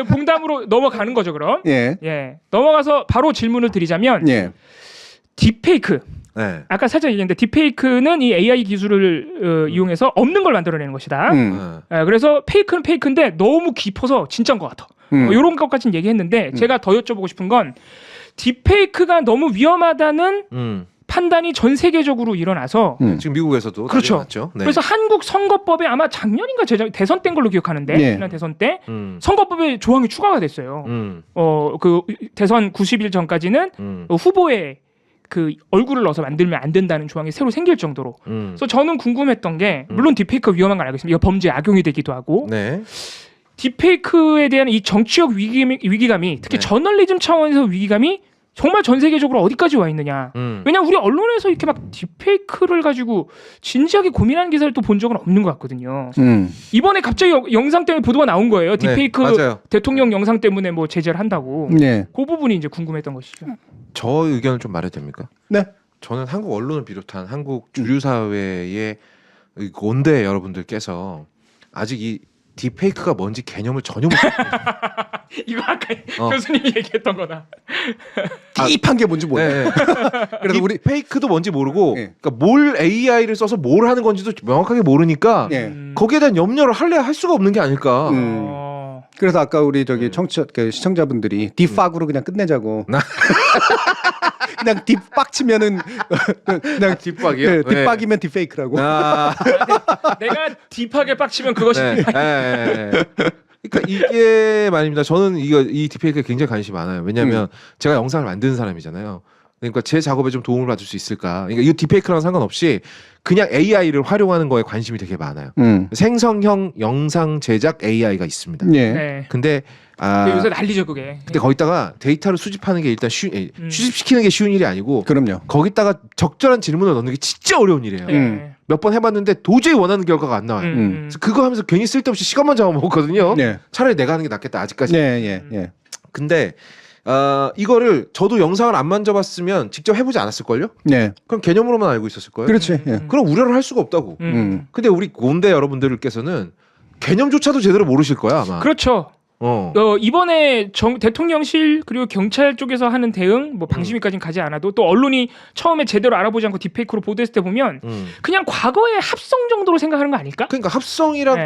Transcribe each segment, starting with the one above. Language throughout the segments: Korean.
봉담으로 넘어가는 거죠, 그럼. 예. 예. 넘어가서 바로 질문을 드리자면 예. 딥페이크. 네. 아까 살짝 얘기했는데 딥페이크는 이 AI 기술을 이용해서 없는 걸 만들어내는 것이다. 그래서 페이크는 페이크인데 너무 깊어서 진짜인 것 같아. 이런 것까지는 얘기했는데 제가 더 여쭤보고 싶은 건 딥페이크가 너무 위험하다는 판단이 전 세계적으로 일어나서 지금 미국에서도 그렇죠. 났죠. 네. 그래서 한국 선거법에 아마 작년인가 대선 때인 걸로 기억하는데 예. 지난 대선 때 선거법에 조항이 추가가 됐어요. 그 대선 90일 전까지는 후보의 그 얼굴을 넣어서 만들면 안 된다는 조항이 새로 생길 정도로. 그래서 저는 궁금했던 게 물론 딥페이크가 위험한 걸 알고 있습니다. 이거 범죄 악용이 되기도 하고. 네. 딥페이크에 대한 이 정치적 위기감이 특히 네. 저널리즘 차원에서 위기감이 정말 전 세계적으로 어디까지 와 있느냐. 왜냐면 우리 언론에서 이렇게 막 딥페이크를 가지고 진지하게 고민하는 기사를 또 본 적은 없는 것 같거든요. 이번에 갑자기 영상 때문에 보도가 나온 거예요. 딥페이크 네, 대통령 영상 때문에 뭐 제재를 한다고. 네. 그 부분이 이제 궁금했던 것이죠. 저 의견을 좀 말해도 됩니까? 네. 저는 한국 언론을 비롯한 한국 주류 사회의 온대 여러분들께서 아직 이 딥페이크가 뭔지 개념을 전혀 모르겠어요. 이거 아까 교수님이 얘기했던 거다. 딥한 게 뭔지 몰라요. 네, 네. 그래서 우리 딥페이크도 뭔지 모르고 네. 그러니까 뭘 AI를 써서 뭘 하는 건지도 명확하게 모르니까 예. 거기에 대한 염려를 할 수가 없는 게 아닐까. 그래서 아까 우리 저기 시청자분들이 딥팍으로 그냥 끝내자고. 그냥 딥팍 치면은 그냥 딥박이요? 네, 딥박이면 딥페이크라고. 내가 딥하게 빡치면 그것이 네. 그러니까 이게 말입니다. 저는 이 딥페이크에 굉장히 관심이 많아요. 왜냐하면 제가 영상을 만드는 사람이잖아요. 그러니까 제 작업에 좀 도움을 받을 수 있을까. 그러니까 이 딥페이크랑 상관없이 그냥 AI를 활용하는 거에 관심이 되게 많아요. 생성형 영상 제작 AI가 있습니다. 예. 네. 근데 요새 난리죠 그게. 근데 거기다가 데이터를 수집하는 게 일단 수집시키는 게 쉬운 일이 아니고 그럼요. 거기다가 적절한 질문을 넣는 게 진짜 어려운 일이에요. 몇 번 해봤는데 도저히 원하는 결과가 안 나와요. 그래서 그거 하면서 괜히 쓸데없이 시간만 잡아먹었거든요. 네. 차라리 내가 하는 게 낫겠다 아직까지. 예. 근데 이거를 저도 영상을 안 만져봤으면 직접 해보지 않았을걸요? 네. 그럼 개념으로만 알고 있었을 거예요. 그렇지. 예. 그럼 우려를 할 수가 없다고. 근데 우리 온대 여러분들께서는 개념조차도 제대로 모르실 거야 아마. 그렇죠. 이번에 대통령실 그리고 경찰 쪽에서 하는 대응 뭐 방심위까지는 가지 않아도 또 언론이 처음에 제대로 알아보지 않고 딥페이크로 보도했을 때 보면 그냥 과거의 합성 정도로 생각하는 거 아닐까? 그러니까 합성이랑 네.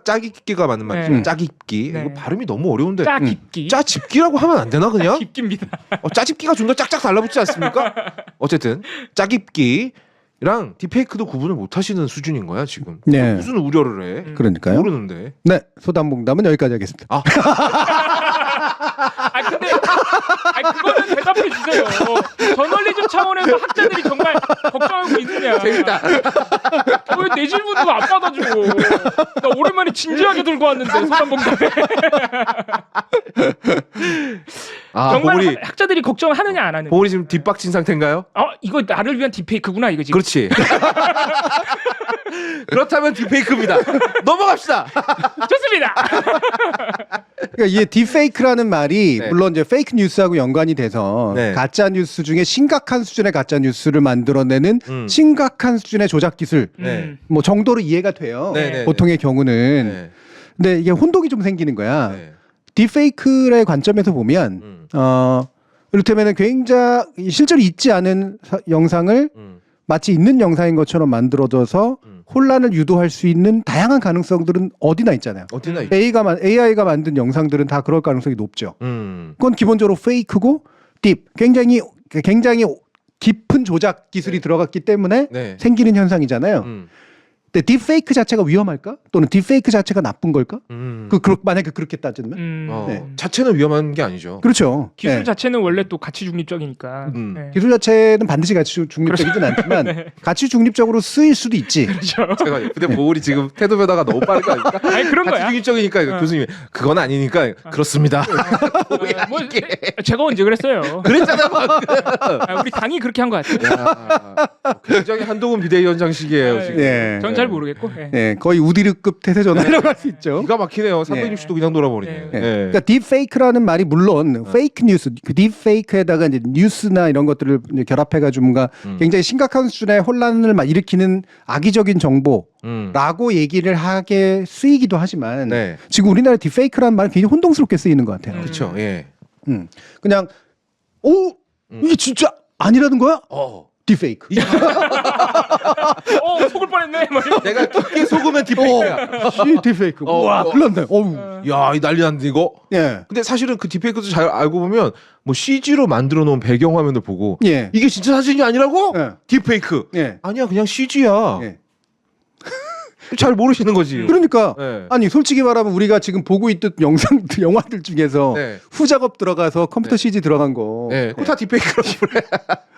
짜깁기가 맞는 말이죠. 네. 짜깁기. 네. 이거 발음이 너무 어려운데. 짜깁기. 짜집기라고 하면 안 되나 그냥? 깊깁니다. 짜집기가 좀 더 짝짝 달라붙지 않습니까? 어쨌든 짜깁기랑 딥페이크도 구분을 못 하시는 수준인 거야 지금. 네. 무슨 우려를 해? 그러니까요. 모르는데. 네. 소담봉담은 여기까지 하겠습니다. 근데 그거는 대답해 주세요. 저널리즘 차원에서 학자들이 정말 걱정하고 있느냐. 재밌다. 왜 내 질문도 안 받아주고. 나 오랜만에 진지하게 들고 왔는데 소담봉담에. 정말 봉우리, 학자들이 걱정하느냐 안 하느냐. 봉우리 지금 뒷박친 상태인가요? 이거 나를 위한 딥페이크구나 이거 지금. 그렇지. 그렇다면 딥페이크입니다. 넘어갑시다. 좋습니다. 그러니까 이 딥페이크라는 말이 네. 물론 이제 페이크 뉴스하고 연관이 돼서 네. 가짜 뉴스 중에 심각한 수준의 가짜 뉴스를 만들어내는 심각한 수준의 조작 기술 네. 뭐 정도로 이해가 돼요. 네. 보통의 경우는. 네. 근데 이게 혼동이 좀 생기는 거야. 네. 딥페이크의 관점에서 보면 이를테면은 굉장히 실제로 있지 않은 영상을 마치 있는 영상인 것처럼 만들어져서 혼란을 유도할 수 있는 다양한 가능성들은 어디나 있잖아요. 어디나 있... AI가 만든 영상들은 다 그럴 가능성이 높죠. 음. 그건 기본적으로 페이크고 딥, 굉장히 깊은 조작 기술이 들어갔기 때문에 네. 생기는 현상이잖아요. 근데 딥페이크 자체가 위험할까? 또는 딥페이크 자체가 나쁜 걸까? 만약에 그렇게 따지면 네. 자체는 위험한 게 아니죠. 그렇죠. 기술 네. 자체는 원래 또 가치 중립적이니까. 네. 기술 자체는 반드시 가치 중립적이진 않지만 네. 가치 중립적으로 쓰일 수도 있지. 그렇죠. 제가 근데 보울이 지금 태도 변화가 너무 빠른 거 아닙니까? 아니 그런 거야. 가치중립적이니까 교수님이 그건 아니니까 그렇습니다. 뭐, 제가 언제 그랬어요? 그랬잖아. 우리 당이 그렇게 한 것 같아요. 굉장히 한동훈 비대위원장식이에요 지금. 예. 전 잘 잘 모르겠고. 예. 네, 거의 우디르급 태세 전환이라고 할 수 있죠. 기가 막히네요. 360도 그냥 돌아버리네. 네. 네. 예. 그러니까 딥페이크라는 말이 물론 페이크 뉴스, 그 딥페이크에다가 이제 뉴스나 이런 것들을 이제 결합해가지고 뭔가 굉장히 심각한 수준의 혼란을 막 일으키는 악의적인 정보라고 얘기를 하게 쓰이기도 하지만 네. 지금 우리나라 딥페이크라는 말은 굉장히 혼동스럽게 쓰이는 것 같아요. 그렇죠. 예. 그냥 오 이게 진짜 아니라는 거야? 딥페이크. 속을 뻔했네. 뭐 이런. 내가 깊게 속으면 딥페이크야. 딥페이크. 와, 큰일 났네. 어우. 야, 이 난리 났는데 이거. 예. 근데 사실은 그 딥페이크도 잘 알고 보면 뭐 CG로 만들어 놓은 배경 화면을 보고 예. 이게 진짜 사진이 아니라고? 예. 딥페이크. 예. 아니야, 그냥 CG야. 예. 잘 모르시는 거지. 그러니까 네. 아니 솔직히 말하면 우리가 지금 보고 있던 영화들 중에서 네. 후작업 들어가서 컴퓨터 CG 들어간 거. 네, 그거 다 딥페이크라고 그래.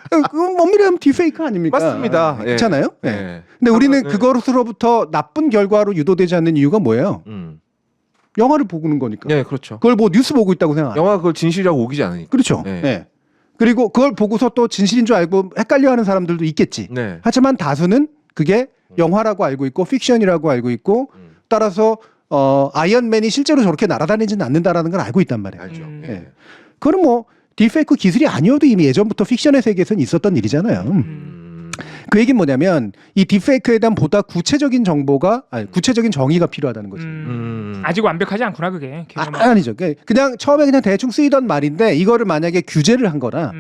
그건 엄밀히 하면 딥페이크 아닙니까? 맞습니다. 예. 그렇잖아요. 예. 네. 근데 우리는 네. 그것으로부터 나쁜 결과로 유도되지 않는 이유가 뭐예요? 영화를 보는 거니까. 네, 그렇죠. 그걸 뭐 뉴스 보고 있다고 생각. 영화 그걸 진실이라고 우기지 않으니까. 그렇죠. 네. 예. 그리고 그걸 보고서 또 진실인 줄 알고 헷갈려하는 사람들도 있겠지. 네. 하지만 다수는 그게 영화라고 알고 있고 픽션이라고 알고 있고 따라서 아이언맨이 실제로 저렇게 날아다니지는 않는다라는 걸 알고 있단 말이에요. 알죠. 예. 예. 그건 뭐 딥페이크 기술이 아니어도 이미 예전부터 픽션의 세계에서는 있었던 일이잖아요. 그 얘기는 뭐냐면 이 딥페이크에 대한 보다 구체적인 정보가 구체적인 정의가 필요하다는 거지. 아직 완벽하지 않구나 그게. 아니죠. 그냥 처음에 그냥 대충 쓰이던 말인데 이거를 만약에 규제를 한 거나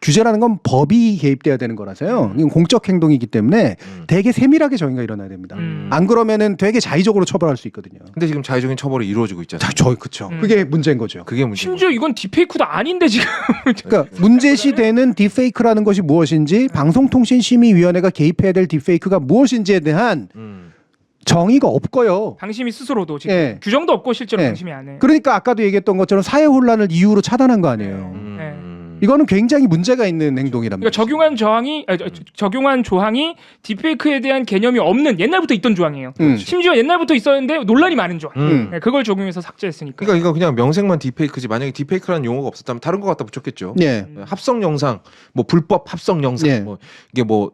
규제라는 건 법이 개입돼야 되는 거라서요. 이건 공적 행동이기 때문에 되게 세밀하게 정의가 일어나야 됩니다. 안 그러면은 되게 자의적으로 처벌할 수 있거든요. 근데 지금 자의적인 처벌이 이루어지고 있잖아요. 그쵸. 그게 문제인 거죠. 그게 문제. 심지어 이건 딥페이크도 아닌데 지금. 그러니까 문제시되는 딥페이크라는 것이 무엇인지 방송통신심의위원회가 개입해야 될 딥페이크가 무엇인지에 대한 정의가 없고요. 방심이 스스로도 지금 예. 규정도 없고 실제로 예. 방심이 안 해. 그러니까 아까도 얘기했던 것처럼 사회 혼란을 이유로 차단한 거 아니에요. 이거는 굉장히 문제가 있는 행동이란 그러니까 말이죠. 적용한 조항이 딥페이크에 대한 개념이 없는 옛날부터 있던 조항이에요. 음. 심지어 옛날부터 있었는데 논란이 많은 조항. 네, 그걸 적용해서 삭제했으니까. 그러니까 이거 그냥 명색만 딥페이크지. 만약에 딥페이크라는 용어가 없었다면 다른 거 갖다 붙였겠죠. 예. 합성 영상, 뭐 불법 합성 영상, 예. 뭐 이게 뭐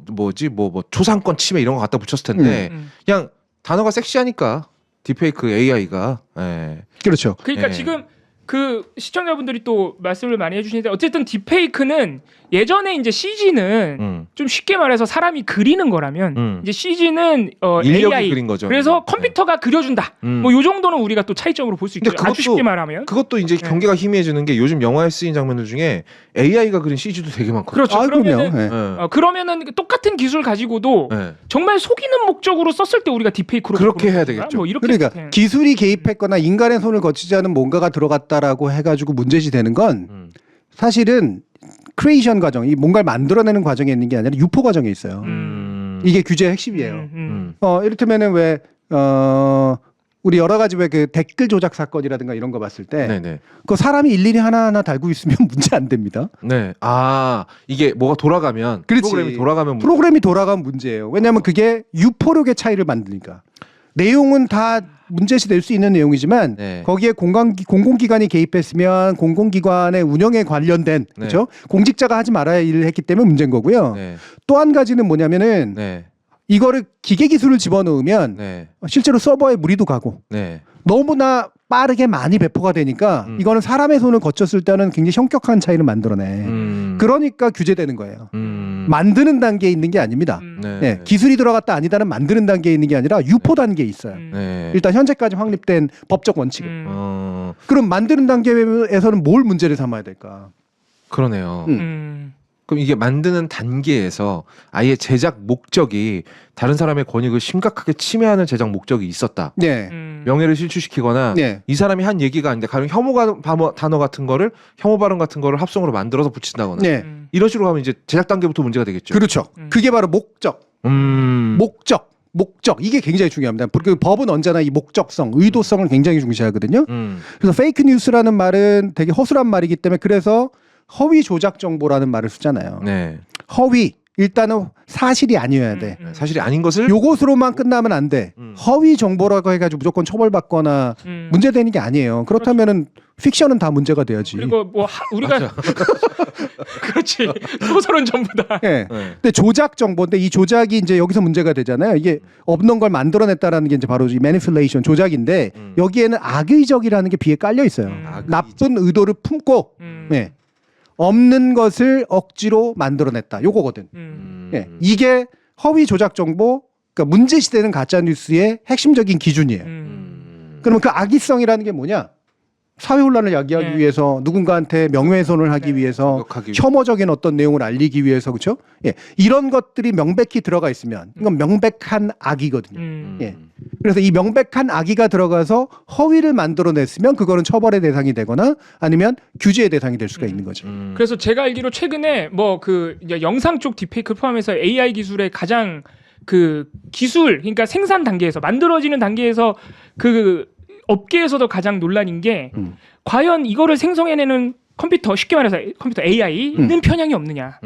초상권 침해 이런 거 갖다 붙였을 텐데 그냥 단어가 섹시하니까 딥페이크 AI가. 예. 그렇죠. 그러니까 예. 지금 그 시청자분들이 또 말씀을 많이 해주시는데 어쨌든 딥페이크는 예전에 이제 CG는 좀 쉽게 말해서 사람이 그리는 거라면 이제 CG는 인력이 AI 그린 거죠. 그래서 컴퓨터가 그려준다. 뭐 요 정도는 우리가 또 차이점으로 볼 수 있죠. 근데 아주 쉽게 말하면. 그것도 이제 경계가 희미해지는 게 요즘 영화에 쓰인 장면들 중에 AI가 그린 CG도 되게 많거든요. 그렇죠. 그러면은 그럼요. 그러면은 똑같은 기술 가지고도 예. 정말 속이는 목적으로 썼을 때 우리가 딥페이크로 그렇게 해야 보는 건가? 되겠죠. 뭐 이렇게 그러니까 생각해요. 기술이 개입했거나 인간의 손을 거치지 않은 뭔가가 들어갔다라고 해가지고 문제시 되는 건 사실은 크리에이션 과정, 이 뭔가를 만들어내는 과정에 있는 게 아니라 유포 과정에 있어요. 이게 규제의 핵심이에요. 이를테면은 우리 여러 가지 왜 그 댓글 조작 사건이라든가 이런 거 봤을 때 네네. 그 사람이 일일이 하나하나 달고 있으면 문제 안 됩니다. 네. 아, 이게 뭐가 돌아가면 그렇지. 프로그램이 돌아가면 프로그램이 돌아가면 문제예요. 왜냐하면 그게 유포력의 차이를 만드니까. 내용은 다 문제시 될 수 있는 내용이지만 네. 거기에 공공기관이 개입했으면 공공기관의 운영에 관련된 네. 그렇죠? 공직자가 하지 말아야 일을 했기 때문에 문제인 거고요. 네. 또 한 가지는 뭐냐면은 네. 이거를 기계 기술을 집어넣으면 네. 실제로 서버에 무리도 가고 네. 너무나 빠르게 많이 배포가 되니까 이거는 사람의 손을 거쳤을 때는 굉장히 현격한 차이를 만들어내. 그러니까 규제되는 거예요. 만드는 단계에 있는 게 아닙니다. 네. 네, 기술이 들어갔다 아니다는 만드는 단계에 있는 게 아니라 유포 단계에 있어요. 네. 일단 현재까지 확립된 법적 원칙은. 어, 그럼 만드는 단계에서는 뭘 문제를 삼아야 될까? 그러네요. 그럼 이게 만드는 단계에서 아예 제작 목적이 다른 사람의 권익을 심각하게 침해하는 제작 목적이 있었다. 네. 명예를 실추시키거나 네. 이 사람이 한 얘기가 아닌데 가령 혐오 단어 같은 거를 혐오 발언 같은 거를 합성으로 만들어서 붙인다거나 네. 이런 식으로 하면 이제 제작 단계부터 문제가 되겠죠. 그렇죠. 그게 바로 목적. 목적. 이게 굉장히 중요합니다. 그 법은 언제나 이 목적성, 의도성을 굉장히 중시하거든요. 그래서 페이크 뉴스라는 말은 되게 허술한 말이기 때문에 그래서 허위 조작 정보라는 말을 쓰잖아요. 네. 허위, 일단은 사실이 아니어야 돼. 사실이 아닌 것을 요것으로만 끝나면 안 돼. 허위 정보라고 해가지고 무조건 처벌받거나 문제되는 게 아니에요. 그렇다면은 픽션은 다 문제가 돼야지. 그리고 뭐 우리가 그렇지 소설은 전부 다. 예. 근데 조작 정보인데 이 조작이 이제 여기서 문제가 되잖아요. 이게 없는 걸 만들어냈다라는 게 이제 바로 이 매니플레이션 조작인데 여기에는 악의적이라는 게 비에 깔려 있어요. 나쁜 의도를 품고 예. 없는 것을 억지로 만들어냈다. 요거거든. 예. 이게 허위 조작 정보, 그러니까 문제시되는 가짜 뉴스의 핵심적인 기준이에요. 그러면 그 악의성이라는 게 뭐냐? 사회 혼란을 야기하기 위해서 누군가한테 명예훼손을 하기 위해서 혐오적인 어떤 내용을 알리기 위해서 그렇죠? 예. 이런 것들이 명백히 들어가 있으면 이건 명백한 악이거든요. 예. 그래서 이 명백한 악의가 들어가서 허위를 만들어냈으면 그거는 처벌의 대상이 되거나 아니면 규제의 대상이 될 수가 있는 거죠. 그래서 제가 알기로 최근에 뭐 그 영상 쪽 딥페이크를 포함해서 AI 기술의 가장 그 기술 그러니까 생산 단계에서 만들어지는 단계에서 그 업계에서도 가장 논란인 게 과연 이거를 생성해내는 컴퓨터 쉽게 말해서 컴퓨터 AI는 편향이 없느냐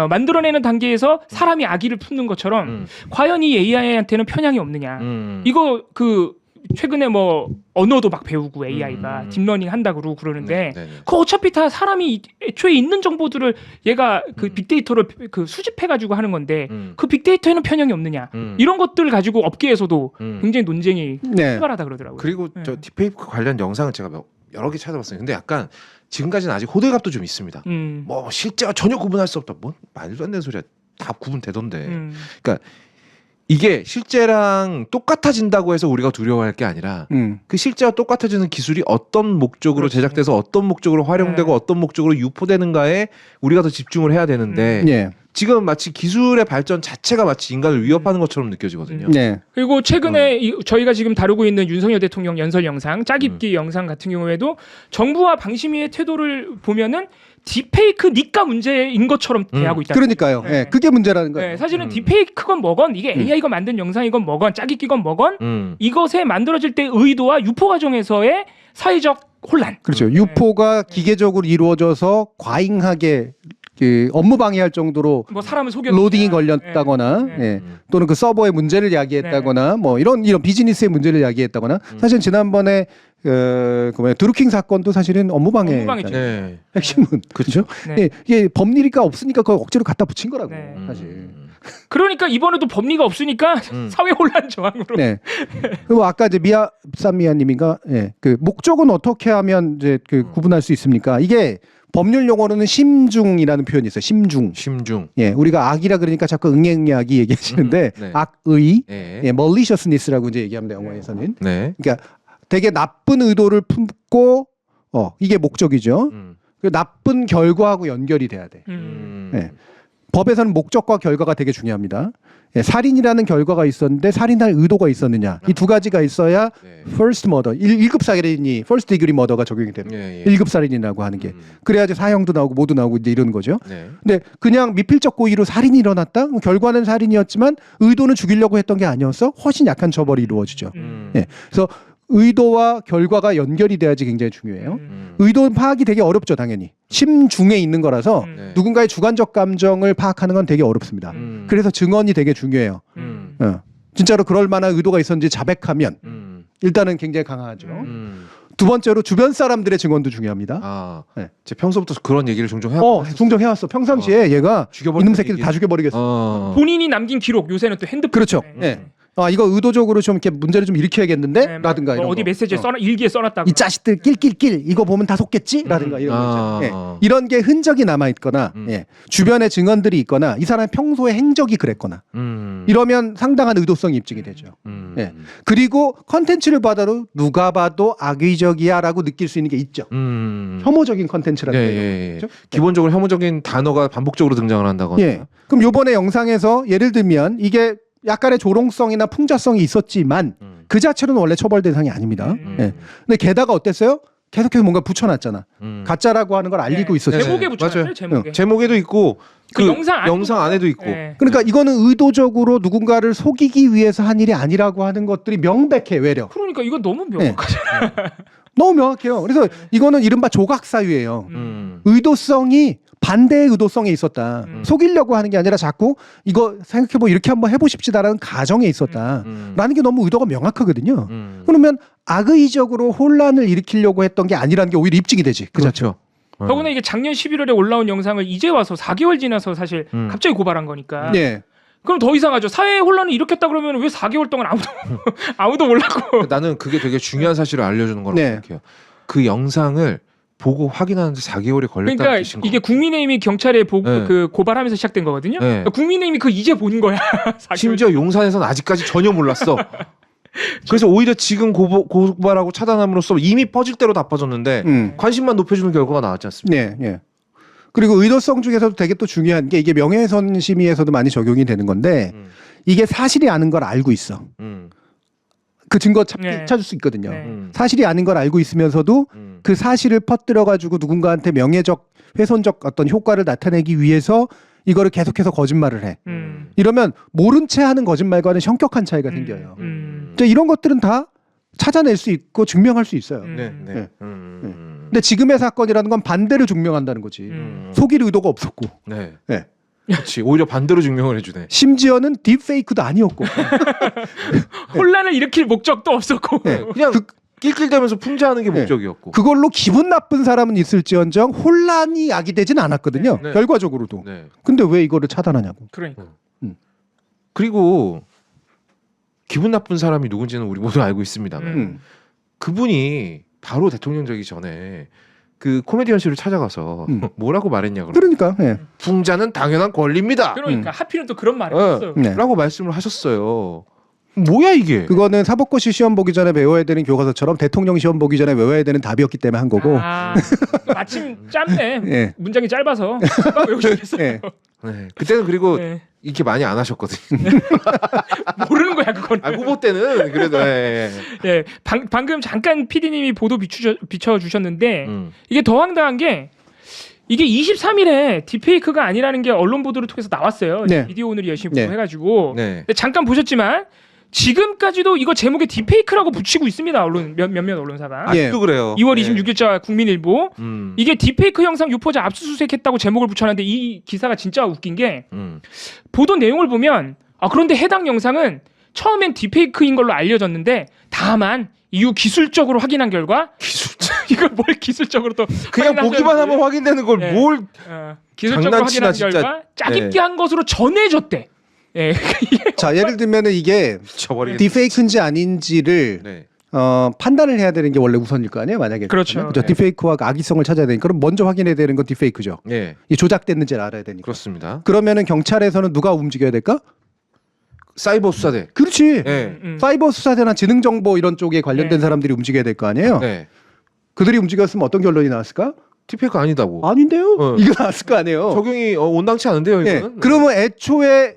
만들어내는 단계에서 사람이 악의를 품는 것처럼 과연 이 AI한테는 편향이 없느냐 이거 그 최근에 뭐 언어도 막 배우고 AI가 딥러닝 한다 그러는데 그 어차피 다 사람이 애초에 있는 정보들을 얘가 그 빅데이터를 그 수집해가지고 하는 건데 그 빅데이터에는 편향이 없느냐 이런 것들 가지고 업계에서도 굉장히 논쟁이 활발하다 그러더라고요. 그리고 저 딥페이크 관련 영상을 제가 여러 개 찾아봤어요. 근데 약간 지금까지는 아직 호들갑도 좀 있습니다. 뭐 실제와 전혀 구분할 수 없다. 뭐 말도 안 되는 소리야. 다 구분되던데. 그러니까 이게 실제랑 똑같아진다고 해서 우리가 두려워할 게 아니라 그 실제와 똑같아지는 기술이 어떤 목적으로 그렇지. 제작돼서 어떤 목적으로 활용되고 어떤 목적으로 유포되는가에 우리가 더 집중을 해야 되는데 예. 지금 마치 기술의 발전 자체가 마치 인간을 위협하는 것처럼 느껴지거든요. 네. 그리고 최근에 저희가 지금 다루고 있는 윤석열 대통령 연설 영상, 짜깁기 영상 같은 경우에도 정부와 방심위의 태도를 보면은 딥페이크니까 문제인 것처럼 대하고 있다. 그러니까요. 예. 그게 문제라는 거예요. 사실은 딥페이크건 뭐건 이게 AI가 만든 영상이건 뭐건 짜깁기건 뭐건 이것에 만들어질 때 의도와 유포 과정에서의 사회적 혼란. 그렇죠. 유포가 기계적으로 이루어져서 과잉하게 그 업무 방해할 정도로 뭐 사람을 속여 로딩이 걸렸다거나 예. 또는 그 서버에 문제를 야기했다거나 뭐 이런 비즈니스의 문제를 야기했다거나 사실 지난번에 그 드루킹 사건도 사실은 업무 방해 네. 핵심은 그렇죠. 네. 예, 이게 법리가 없으니까 그걸 억지로 갖다 붙인 거라고 사실. 그러니까 이번에도 법리가 없으니까 사회 혼란 저항으로. 네. 그리고 아까 이제 쌈미아님인가 예. 그 목적은 어떻게 하면 이제 그 구분할 수 있습니까? 이게 법률 용어로는 심중이라는 표현이 있어요. 심중. 예, 우리가 악이라 그러니까 자꾸 응애응애하기 얘기하시는데 네. 악의, 네. 예, maliciousness라고 이제 얘기합니다. 영어에서는. 네. 그러니까 되게 나쁜 의도를 품고 이게 목적이죠. 그 나쁜 결과하고 연결이 돼야 돼. 예. 법에서는 목적과 결과가 되게 중요합니다. 예, 살인이라는 결과가 있었는데 살인할 의도가 있었느냐. 이 두 가지가 있어야 first murder, 1급 살인이 first degree murder가 적용이 됩니다. 1급 살인이라고 하는 게. 그래야지 사형도 나오고 모두 나오고 이제 이런 거죠. 근데 그냥 미필적 고의로 살인이 일어났다? 결과는 살인이었지만 의도는 죽이려고 했던 게 아니었어? 훨씬 약한 처벌이 이루어지죠. 예. 그래서 의도와 결과가 연결이 돼야지 굉장히 중요해요. 의도 파악이 되게 어렵죠, 당연히. 심중에 있는 거라서 누군가의 주관적 감정을 파악하는 건 되게 어렵습니다. 그래서 증언이 되게 중요해요. 진짜로 그럴 만한 의도가 있었는지 자백하면 일단은 굉장히 강하죠. 두 번째로 주변 사람들의 증언도 중요합니다. 네. 제 평소부터 그런 얘기를 종종 해왔고. 종종 해왔어. 평상시에 얘가 이놈 새끼들 다 죽여버리겠어. 본인이 남긴 기록 요새는 또 핸드폰. 그렇죠. 네. 이거 의도적으로 좀 이렇게 문제를 좀 일으켜야겠는데? 라든가 이런 어디 거. 메시지에 일기에 써놨다고. 이 자식들 낄낄낄 이거 보면 다 속겠지? 라든가 이런 거 있죠. 이런 게 흔적이 남아있거나 주변에 증언들이 있거나 이 사람의 평소의 행적이 그랬거나 이러면 상당한 의도성이 입증이 되죠. 그리고 컨텐츠를 받아도 누가 봐도 악의적이야 라고 느낄 수 있는 게 있죠. 혐오적인 컨텐츠라는 게 그렇죠? 기본적으로 혐오적인 단어가 반복적으로 등장을 한다거나. 그럼 요번에 영상에서 예를 들면 이게 약간의 조롱성이나 풍자성이 있었지만 그 자체로는 원래 처벌 대상이 아닙니다. 근데 게다가 어땠어요? 계속해서 뭔가 붙여놨잖아. 가짜라고 하는 걸 알리고 있었죠. 제목에 붙여놨어요. 제목에. 제목에도 있고 그 영상 안에도 있고. 그러니까 이거는 의도적으로 누군가를 속이기 위해서 한 일이 아니라고 하는 것들이 명백해. 외려. 그러니까 이건 너무 명확하잖아. 너무 명확해요. 그래서 이거는 이른바 조각사유예요. 의도성이 반대의 의도성에 있었다. 속이려고 하는 게 아니라 자꾸 이거 생각해보 이렇게 한번 해보십시다라는 가정에 있었다. 라는 게 너무 의도가 명확하거든요. 그러면 악의적으로 혼란을 일으키려고 했던 게 아니라는 게 오히려 입증이 되지. 그렇죠. 더구나 이게 작년 11월에 올라온 영상을 이제 와서 4개월 지나서 사실 갑자기 고발한 거니까. 네. 그럼 더 이상하죠. 사회 혼란을 일으켰다 그러면 왜 4개월 동안 아무도 몰랐고. 나는 그게 되게 중요한 사실을 알려주는 거라고 네. 생각해요. 그 영상을 보고 확인하는데 4개월이 걸렸다는 그러니까 뜻인 이게 거. 국민의힘이 경찰에 네. 그 고발하면서 시작된 거거든요. 네. 그러니까 국민의힘이 그 이제 본 거야. 4개월. 심지어 용산에서는 아직까지 전혀 몰랐어. 그래서 오히려 지금 고발하고 차단함으로써 이미 퍼질 대로 다 퍼졌는데 관심만 높여주는 결과가 나왔지 않습니까? 네, 네. 그리고 의도성 중에서도 되게 또 중요한 게 이게 명예훼손 심의에서도 많이 적용이 되는 건데 이게 사실이 아닌 걸 알고 있어. 그 증거 찾을 수 있거든요. 네. 사실이 아닌 걸 알고 있으면서도 그 사실을 퍼뜨려 가지고 누군가한테 명예적 훼손적 어떤 효과를 나타내기 위해서 이거를 계속해서 거짓말을 해. 이러면 모른 채 하는 거짓말과는 현격한 차이가 생겨요. 이런 것들은 다 찾아낼 수 있고 증명할 수 있어요. 네, 네. 네. 근데 지금의 사건이라는 건 반대를 증명한다는 거지. 속일 의도가 없었고. 네. 네. 그렇지. 오히려 반대로 증명을 해주네. 심지어는 딥페이크도 아니었고. 혼란을 일으킬 목적도 없었고. 네. 그냥 낄낄대면서 풍자하는 게 네. 목적이었고. 그걸로 기분 나쁜 사람은 있을지언정 혼란이 야기되진 않았거든요. 네. 결과적으로도. 네. 근데 왜 이거를 차단하냐고. 그러니까. 그리고 기분 나쁜 사람이 누군지는 우리 모두 알고 있습니다만 그분이 바로 대통령 되기 전에 그 코미디언실을 찾아가서 뭐라고 말했냐 그러니까. 네. 풍자는 당연한 권리입니다. 그러니까 하필은 또 그런 말을 했어요. 네. 라고 말씀을 하셨어요. 뭐야 이게? 그거는 사법고시 시험 보기 전에 외워야 되는 교과서처럼 대통령 시험 보기 전에 외워야 되는 답이었기 때문에 한 거고. 아, 마침 짧네. 네. 문장이 짧아서 금방 외우시겠어요 네. 네. 그때는 그리고 네. 이렇게 많이 안 하셨거든요. 모르는 거야 그건. 아, 후보 때는 그래도 예. 예, 방금 잠깐 PD님이 보도 비춰주셨는데 이게 더 황당한 게 이게 23일에 딥페이크가 아니라는 게 언론 보도를 통해서 나왔어요. 네. 미디어 오늘이 열심히 네. 보도해가지고 네. 근데 잠깐 보셨지만 지금까지도 이거 제목에 딥페이크라고 붙이고 있습니다. 언론 몇몇 언론사가. 예. 아직도 그래요. 2월 네. 26일자 국민일보 이게 딥페이크 영상 유포자 압수수색했다고 제목을 붙여놨는데 이 기사가 진짜 웃긴 게 보도 내용을 보면 그런데 해당 영상은 처음엔 딥페이크인 걸로 알려졌는데 다만 이후 기술적으로 확인한 결과 기술적 이걸 뭘 기술적으로 또 그냥 보기만 하면 확인되는 걸 네. 뭘 기술적으로 장난치나, 확인한 진짜. 결과 짜깁기 네. 한 것으로 전해졌대. 예. 자, 예를 들면은 이게 저버리겠다. 딥페이크인지 아닌지를 네. 판단을 해야 되는 게 원래 우선일 거 아니에요, 만약에. 그렇죠. 그죠? 네. 딥페이크와 악의성을 찾아야 되니까 그럼 먼저 확인해야 되는 건 딥페이크죠. 예. 이 조작됐는지를 알아야 되니까. 그렇습니다. 그러면은 경찰에서는 누가 움직여야 될까? 사이버 수사대. 그렇지. 예. 사이버 수사대나 지능정보 이런 쪽에 관련된 네. 사람들이 움직여야 될 거 아니에요. 네. 그들이 움직였으면 어떤 결론이 나왔을까? 딥페이크 아니다고. 아닌데요? 이거 나왔을 거 아니에요. 적용이 온당치 않은데요, 예. 이거는. 그러면 애초에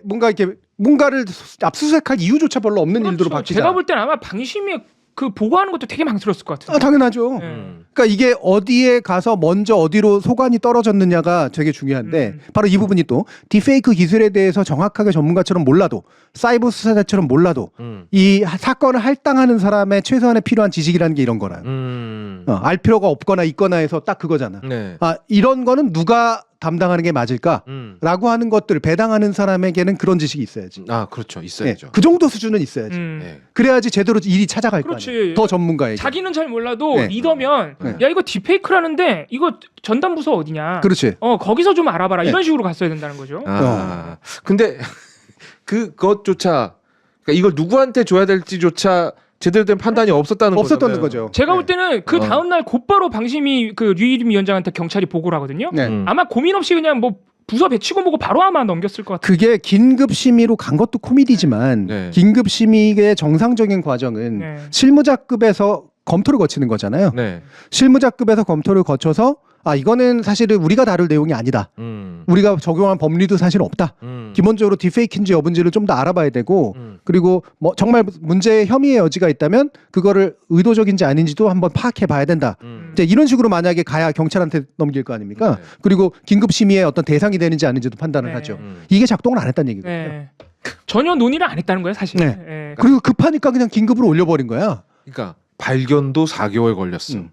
뭔가를 압수수색할 이유조차 별로 없는 일들로 그렇죠. 바뀌잖아. 제가 볼 때는 아마 방심이 그 보고하는 것도 되게 망설였을 것 같은데. 당연하죠. 그러니까 이게 어디에 가서 먼저 어디로 소관이 떨어졌느냐가 되게 중요한데 바로 이 부분이 또 딥페이크 기술에 대해서 정확하게 전문가처럼 몰라도 사이버 수사대처럼 몰라도 이 사건을 할당하는 사람의 최소한의 필요한 지식이라는 게 이런 거라요. 알 필요가 없거나 있거나 해서 딱 그거잖아. 네. 이런 거는 누가 담당하는 게 맞을까? 라고 하는 것들을 배당하는 사람에게는 그런 지식이 있어야지. 아, 그렇죠. 있어야죠. 그 정도 수준은 있어야지. 네. 그래야지 제대로 일이 찾아갈 거 그렇지. 아니에요. 더 전문가에게. 자기는 잘 몰라도 네. 리더면 네. 야 이거 딥페이크라는데 이거 전담 부서 어디냐? 그렇지. 거기서 좀 알아봐라. 네. 이런 식으로 갔어야 된다는 거죠. 근데 그것조차 그러니까 이걸 누구한테 줘야 될지조차 제대로 된 판단이 없었다는 없었다는 거죠. 제가 네. 볼 때는 그 다음 날 곧바로 방심이 그 류일임 위원장한테 경찰이 보고를 하거든요. 네. 아마 고민 없이 그냥 뭐 부서 배치고 뭐고 바로 아마 넘겼을 것 같아요. 그게 긴급 심의로 간 것도 코미디지만 네. 긴급 심의의 정상적인 과정은 네. 실무자급에서 검토를 거치는 거잖아요. 네. 실무자급에서 검토를 거쳐서 이거는 사실은 우리가 다룰 내용이 아니다. 우리가 적용한 법리도 사실 없다. 기본적으로 딥페이크인지 여부인지를 좀 더 알아봐야 되고 그리고 뭐 정말 문제의 혐의의 여지가 있다면 그거를 의도적인지 아닌지도 한번 파악해 봐야 된다. 이제 이런 식으로 만약에 가야 경찰한테 넘길 거 아닙니까? 네. 그리고 긴급 심의의 어떤 대상이 되는지 아닌지도 판단을 네. 하죠. 이게 작동을 안 했다는 얘기거든요. 네. 전혀 논의를 안 했다는 거예요, 사실. 네. 네. 그리고 급하니까 그냥 긴급으로 올려버린 거야. 그러니까 발견도 4개월 걸렸어.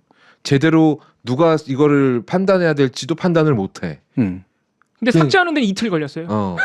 제대로 누가 이거를 판단해야 될지도 판단을 못해. 근데 삭제하는 데는 이틀 걸렸어요.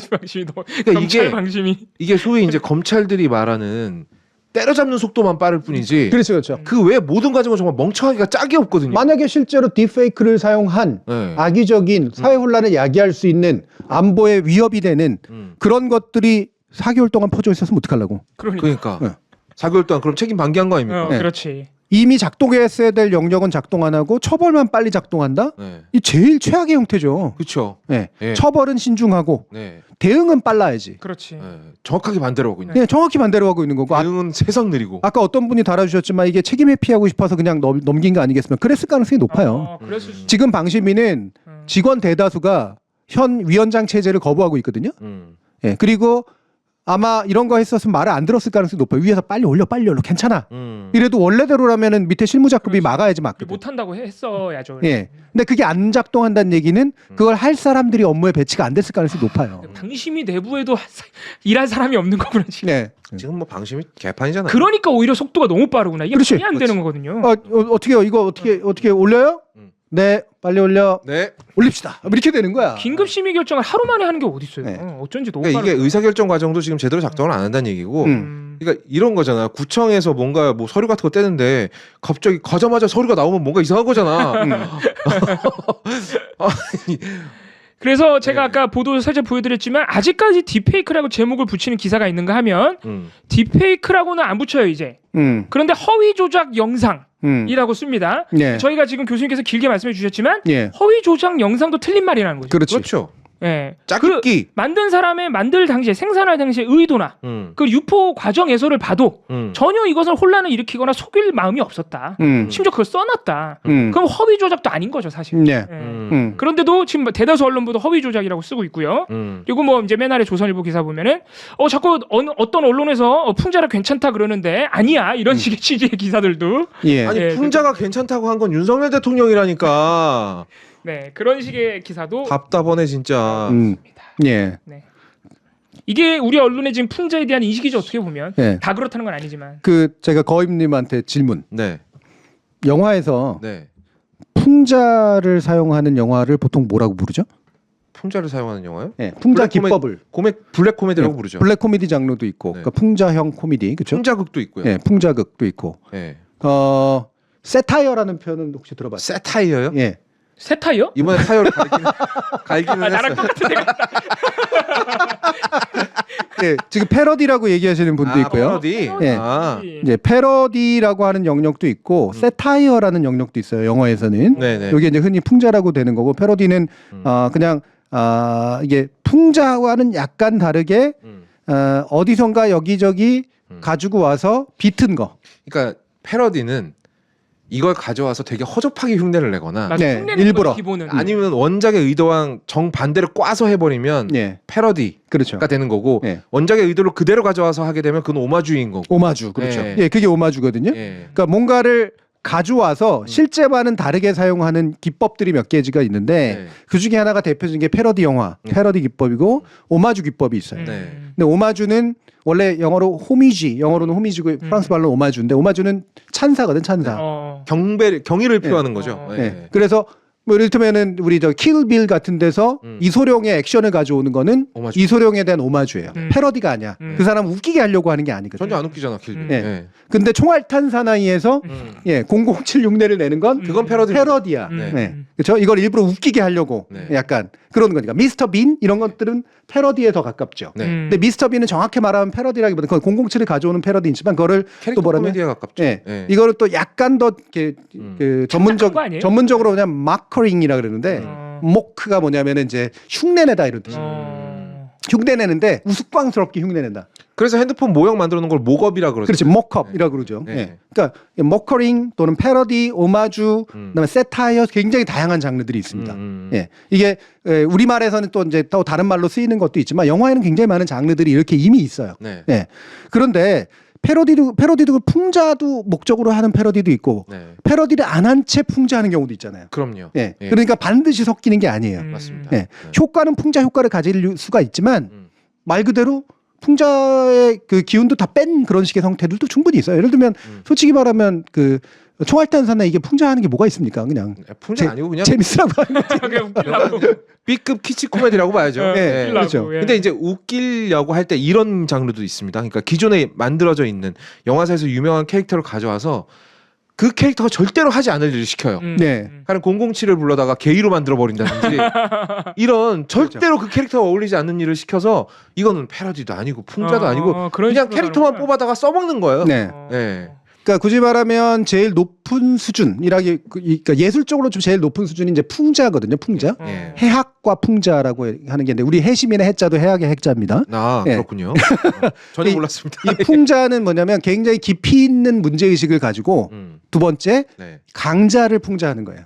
방심이 너무 그러니까 검찰 방심이. 이게 소위 이제 검찰들이 말하는 때려잡는 속도만 빠를 뿐이지. 그렇죠, 그렇죠. 그 외 모든 과정은 정말 멍청하기가 짝이 없거든요. 만약에 실제로 딥페이크를 사용한 네. 악의적인 사회 혼란을 야기할 수 있는 안보에 위협이 되는 그런 것들이 4개월 동안 퍼져 있었으면 어떡하려고. 그러니까 네. 4개월 동안 그럼 책임 방기한 거 아닙니까? 네. 그렇지. 이미 작동했어야 될 영역은 작동 안 하고 처벌만 빨리 작동한다? 네. 이 제일 최악의 형태죠. 그렇죠. 네. 네. 처벌은 신중하고 네. 대응은 빨라야지. 그렇지. 네. 정확하게 반대로 하고 있는. 네, 정확히 반대로 하고 있는 거고. 대응은 세상 느리고. 아까 어떤 분이 달아주셨지만 이게 책임 회피하고 싶어서 그냥 넘긴 거 아니겠습니까? 그랬을 가능성이 높아요. 그랬을 수... 지금 방심위는 직원 대다수가 현 위원장 체제를 거부하고 있거든요. 예, 그리고 아마 이런 거 했었으면 말을 안 들었을 가능성이 높아요. 위에서 빨리 올려 괜찮아. 이래도 원래대로라면은 밑에 실무자급이 막아야지 막거든. 못한다고 했어야죠. 예. 근데 그게 안 작동한다는 얘기는 그걸 할 사람들이 업무에 배치가 안 됐을 가능성이 높아요. 방심위 내부에도 일할 사람이 없는 거구나 지금. 네. 지금 뭐 방심이 개판이잖아요. 그러니까 오히려 속도가 너무 빠르구나. 이게 그렇지. 말이 안 되는 거거든요. 어떻게요? 이거 어떻게 올려요? 네, 빨리 올려. 네. 올립시다. 이렇게 되는 거야. 긴급 심의 결정을 하루 만에 하는 게 어디 있어요? 네. 어쩐지 너무 그러니까 이게 의사결정 과정도 지금 제대로 작동을 안 한다는 얘기고. 그러니까 이런 거잖아. 구청에서 뭔가 뭐 서류 같은 거 떼는데 갑자기 가자마자 서류가 나오면 뭔가 이상한 거잖아. 그래서 제가 아까 보도 살짝 보여드렸지만 아직까지 딥페이크라고 제목을 붙이는 기사가 있는가 하면 딥페이크라고는 안 붙여요 이제. 그런데 허위 조작 영상이라고 씁니다. 네. 저희가 지금 교수님께서 길게 말씀해 주셨지만 예. 허위 조작 영상도 틀린 말이라는 거죠. 그렇지. 그렇죠. 예. 짜깁기. 만든 사람의 만들 당시에 생산할 당시에 의도나 그 유포 과정에서를 봐도 전혀 이것을 혼란을 일으키거나 속일 마음이 없었다. 심지어 그걸 써놨다. 그럼 허위 조작도 아닌 거죠 사실. 네. 그런데도 지금 대다수 언론보도 허위 조작이라고 쓰고 있고요. 그리고 뭐 이제 맨 아래 조선일보 기사 보면은 자꾸 어떤 언론에서 풍자라 괜찮다 그러는데 아니야 이런 식의 취지의 기사들도. 예. 아니 예, 풍자가 괜찮다고 한 건 윤석열 대통령이라니까. 네 그런 식의 기사도 답답하네 진짜. 예. 네. 이게 우리 언론의 지금 풍자에 대한 인식이죠 어떻게 보면. 예. 다 그렇다는 건 아니지만. 제가 거임님한테 질문. 네. 영화에서 네. 풍자를 사용하는 영화를 보통 뭐라고 부르죠? 풍자를 사용하는 영화요? 예. 풍자 블랙 기법을. 블랙 코미디라고 부르죠. 블랙 코미디 장르도 있고, 네. 그러니까 풍자형 코미디, 그렇죠? 풍자극도 있고요. 예, 풍자극도 있고. 네. 세타이어라는 표현은 혹시 들어봤어요? 세타이어요? 예. 세타이어? 이번에 타이어를 갈기는 나랑 했어요. 똑같은 애가. 예, 지금 패러디라고 얘기하시는 분도 있고요. 패러디. 예. 아. 이제 패러디라고 하는 영역도 있고 세타이어라는 영역도 있어요. 영어에서는. 네네. 이게 이제 흔히 풍자라고 되는 거고 패러디는 그냥 이게 풍자와는 약간 다르게 어디선가 여기저기 가지고 와서 비튼 거. 그러니까 패러디는 이걸 가져와서 되게 허접하게 흉내를 내거나 맞아, 네, 흉내내는 일부러. 거죠, 기본은. 아니면 원작의 의도랑 정반대를 꽈서 해버리면 예, 패러디가 그렇죠. 되는 거고 예. 원작의 의도를 그대로 가져와서 하게 되면 그건 오마주인 거고. 오마주, 그렇죠. 예. 예, 그게 오마주거든요. 예. 그러니까 뭔가를 가져와서 실제와는 다르게 사용하는 기법들이 몇 개지가 있는데 네. 그 중에 하나가 대표적인 게 패러디 영화, 패러디 기법이고 오마주 기법이 있어요. 네. 근데 오마주는 원래 영어로 호미지, 영어로는 호미지고 프랑스 말로 오마주인데 오마주는 찬사거든, 찬사. 경의를 표하는 거죠. 예. 네. 그래서 뭐 이를테면은 우리 킬빌 같은 데서 이소룡의 액션을 가져오는 거는 오마주. 이소룡에 대한 오마주예요. 패러디가 아니야. 그 사람 웃기게 하려고 하는 게 아니거든. 전혀 안 웃기잖아, 킬빌. 예. 예. 근데 총알탄 사나이에서 007 흉내를 내는 건 그건 패러디야. 네. 네. 그렇죠? 이걸 일부러 웃기게 하려고 네. 약간 그런 거니까. 미스터 빈 이런 것들은 패러디에 더 가깝죠. 네. 근데 미스터 빈은 정확히 말하면 패러디라기보다 그건 007을 가져오는 패러디지만 그거를 캐릭터 또 뭐라면 코미디에 가깝죠. 예. 예. 이거를 또 약간 더 이렇게 그 착각한 거 아니에요? 전문적으로 그냥 마커링이라 그러는데 모크가 뭐냐면은 이제 흉내내다 이런 뜻이에요. 흉내내는데 우스꽝스럽게 흉내낸다. 그래서 핸드폰 모형 만들어 놓은 걸 목업이라 그러죠. 그렇지, 모컵이라 그러죠. 네. 예. 그러니까 모커링 또는 패러디, 오마주, 그다음에 세타이어 굉장히 다양한 장르들이 있습니다. 예. 이게 우리 말에서는 또 이제 또 다른 말로 쓰이는 것도 있지만 영화에는 굉장히 많은 장르들이 이렇게 이미 있어요. 네. 예. 그런데 패러디도 풍자도 목적으로 하는 패러디도 있고 네. 패러디를 안 한 채 풍자하는 경우도 있잖아요. 그럼요. 예. 예. 그러니까 반드시 섞이는 게 아니에요. 맞습니다. 예. 효과는 풍자 효과를 가질 수가 있지만 말 그대로 풍자의 그 기운도 다 뺀 그런 식의 형태들도 충분히 있어요. 예를 들면 솔직히 말하면 그 총알탄사나 이게 풍자하는 게 뭐가 있습니까? 그냥 풍자 아니고 그냥 재밌으라고 하는 거지. 그냥 웃기려고. B급 키치 코미디라고 봐야죠. 네, 웃기려고, 그렇죠. 예. 근데 이제 웃기려고 할 때 이런 장르도 있습니다. 그러니까 기존에 만들어져 있는 영화사에서 유명한 캐릭터를 가져와서 그 캐릭터가 절대로 하지 않을 일을 시켜요. 네. 하는 007을 불러다가 게이로 만들어 버린다든지 이런 절대로 그 캐릭터가 어울리지 않는 일을 시켜서 이거는 패러디도 아니고 풍자도 아니고 그런 그냥 식으로 캐릭터만 하는구나. 뽑아다가 써먹는 거예요. 네. 네. 그러니까 굳이 말하면 제일 높은 수준이라기 그러니까 예술적으로 좀 제일 높은 수준이 이제 풍자거든요. 풍자. 예. 해학과 풍자라고 하는 게 있는데 우리 해시민의 해자도 해학의 해자입니다. 아 예. 그렇군요. 전혀 몰랐습니다. 이 풍자는 뭐냐면 굉장히 깊이 있는 문제 의식을 가지고 두 번째 네. 강자를 풍자하는 거예요.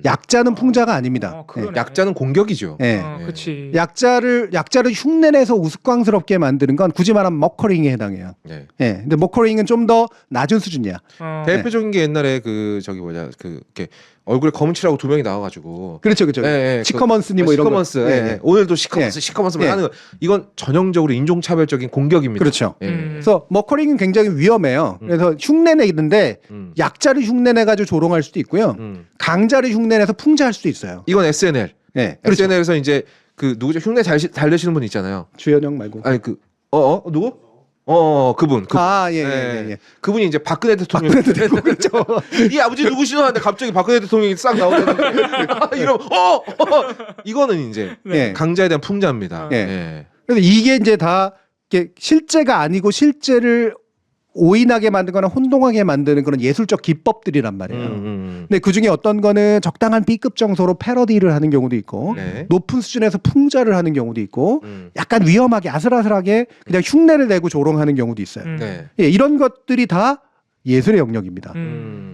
약자는 풍자가 아닙니다. 그러네. 약자는 공격이죠. 예. 그렇지. 약자를 흉내내서 우스꽝스럽게 만드는 건 굳이 말하면 머커링에 해당해요. 네. 예. 근데 머커링은 좀 더 낮은 수준이야. 대표적인 게 옛날에 그 저기 뭐냐 그 이렇게 얼굴에 검은 칠하고 두 명이 나와가지고 그렇죠, 그렇죠. 예, 예. 시커먼스니 뭐 이런 시커먼스 거. 예, 예, 예. 예. 오늘도 시커먼스 예. 시커먼스만 예. 하는 거 이건 전형적으로 인종차별적인 공격입니다. 그렇죠. 예. 그래서 머커링은 굉장히 위험해요. 그래서 흉내내는데 약자를 흉내내가지고 조롱할 수도 있고요. 강자를 흉내내서 풍자할 수도 있어요. 이건 SNL. 네, 그렇죠. SNL에서 이제 그 누구죠? 흉내 잘 내시는 분 있잖아요. 주현영 말고. 아니 그 누구? 그분. 예, 예, 예. 그분이 이제 박근혜 대통령. 그렇죠. 이 아버지 누구시나 하는데 갑자기 박근혜 대통령이 싹 나오는데 이러면 이거는 이제 네. 강자에 대한 풍자입니다. 네. 예. 그래서 이게 이제 다 이렇게 실제가 아니고 실제를 오인하게 만들거나 혼동하게 만드는 그런 예술적 기법들이란 말이에요. 근데 그 중에 어떤 거는 적당한 B급 정도로 패러디를 하는 경우도 있고 네. 높은 수준에서 풍자를 하는 경우도 있고 약간 위험하게 아슬아슬하게 그냥 흉내를 내고 조롱하는 경우도 있어요. 네. 예, 이런 것들이 다 예술의 영역입니다.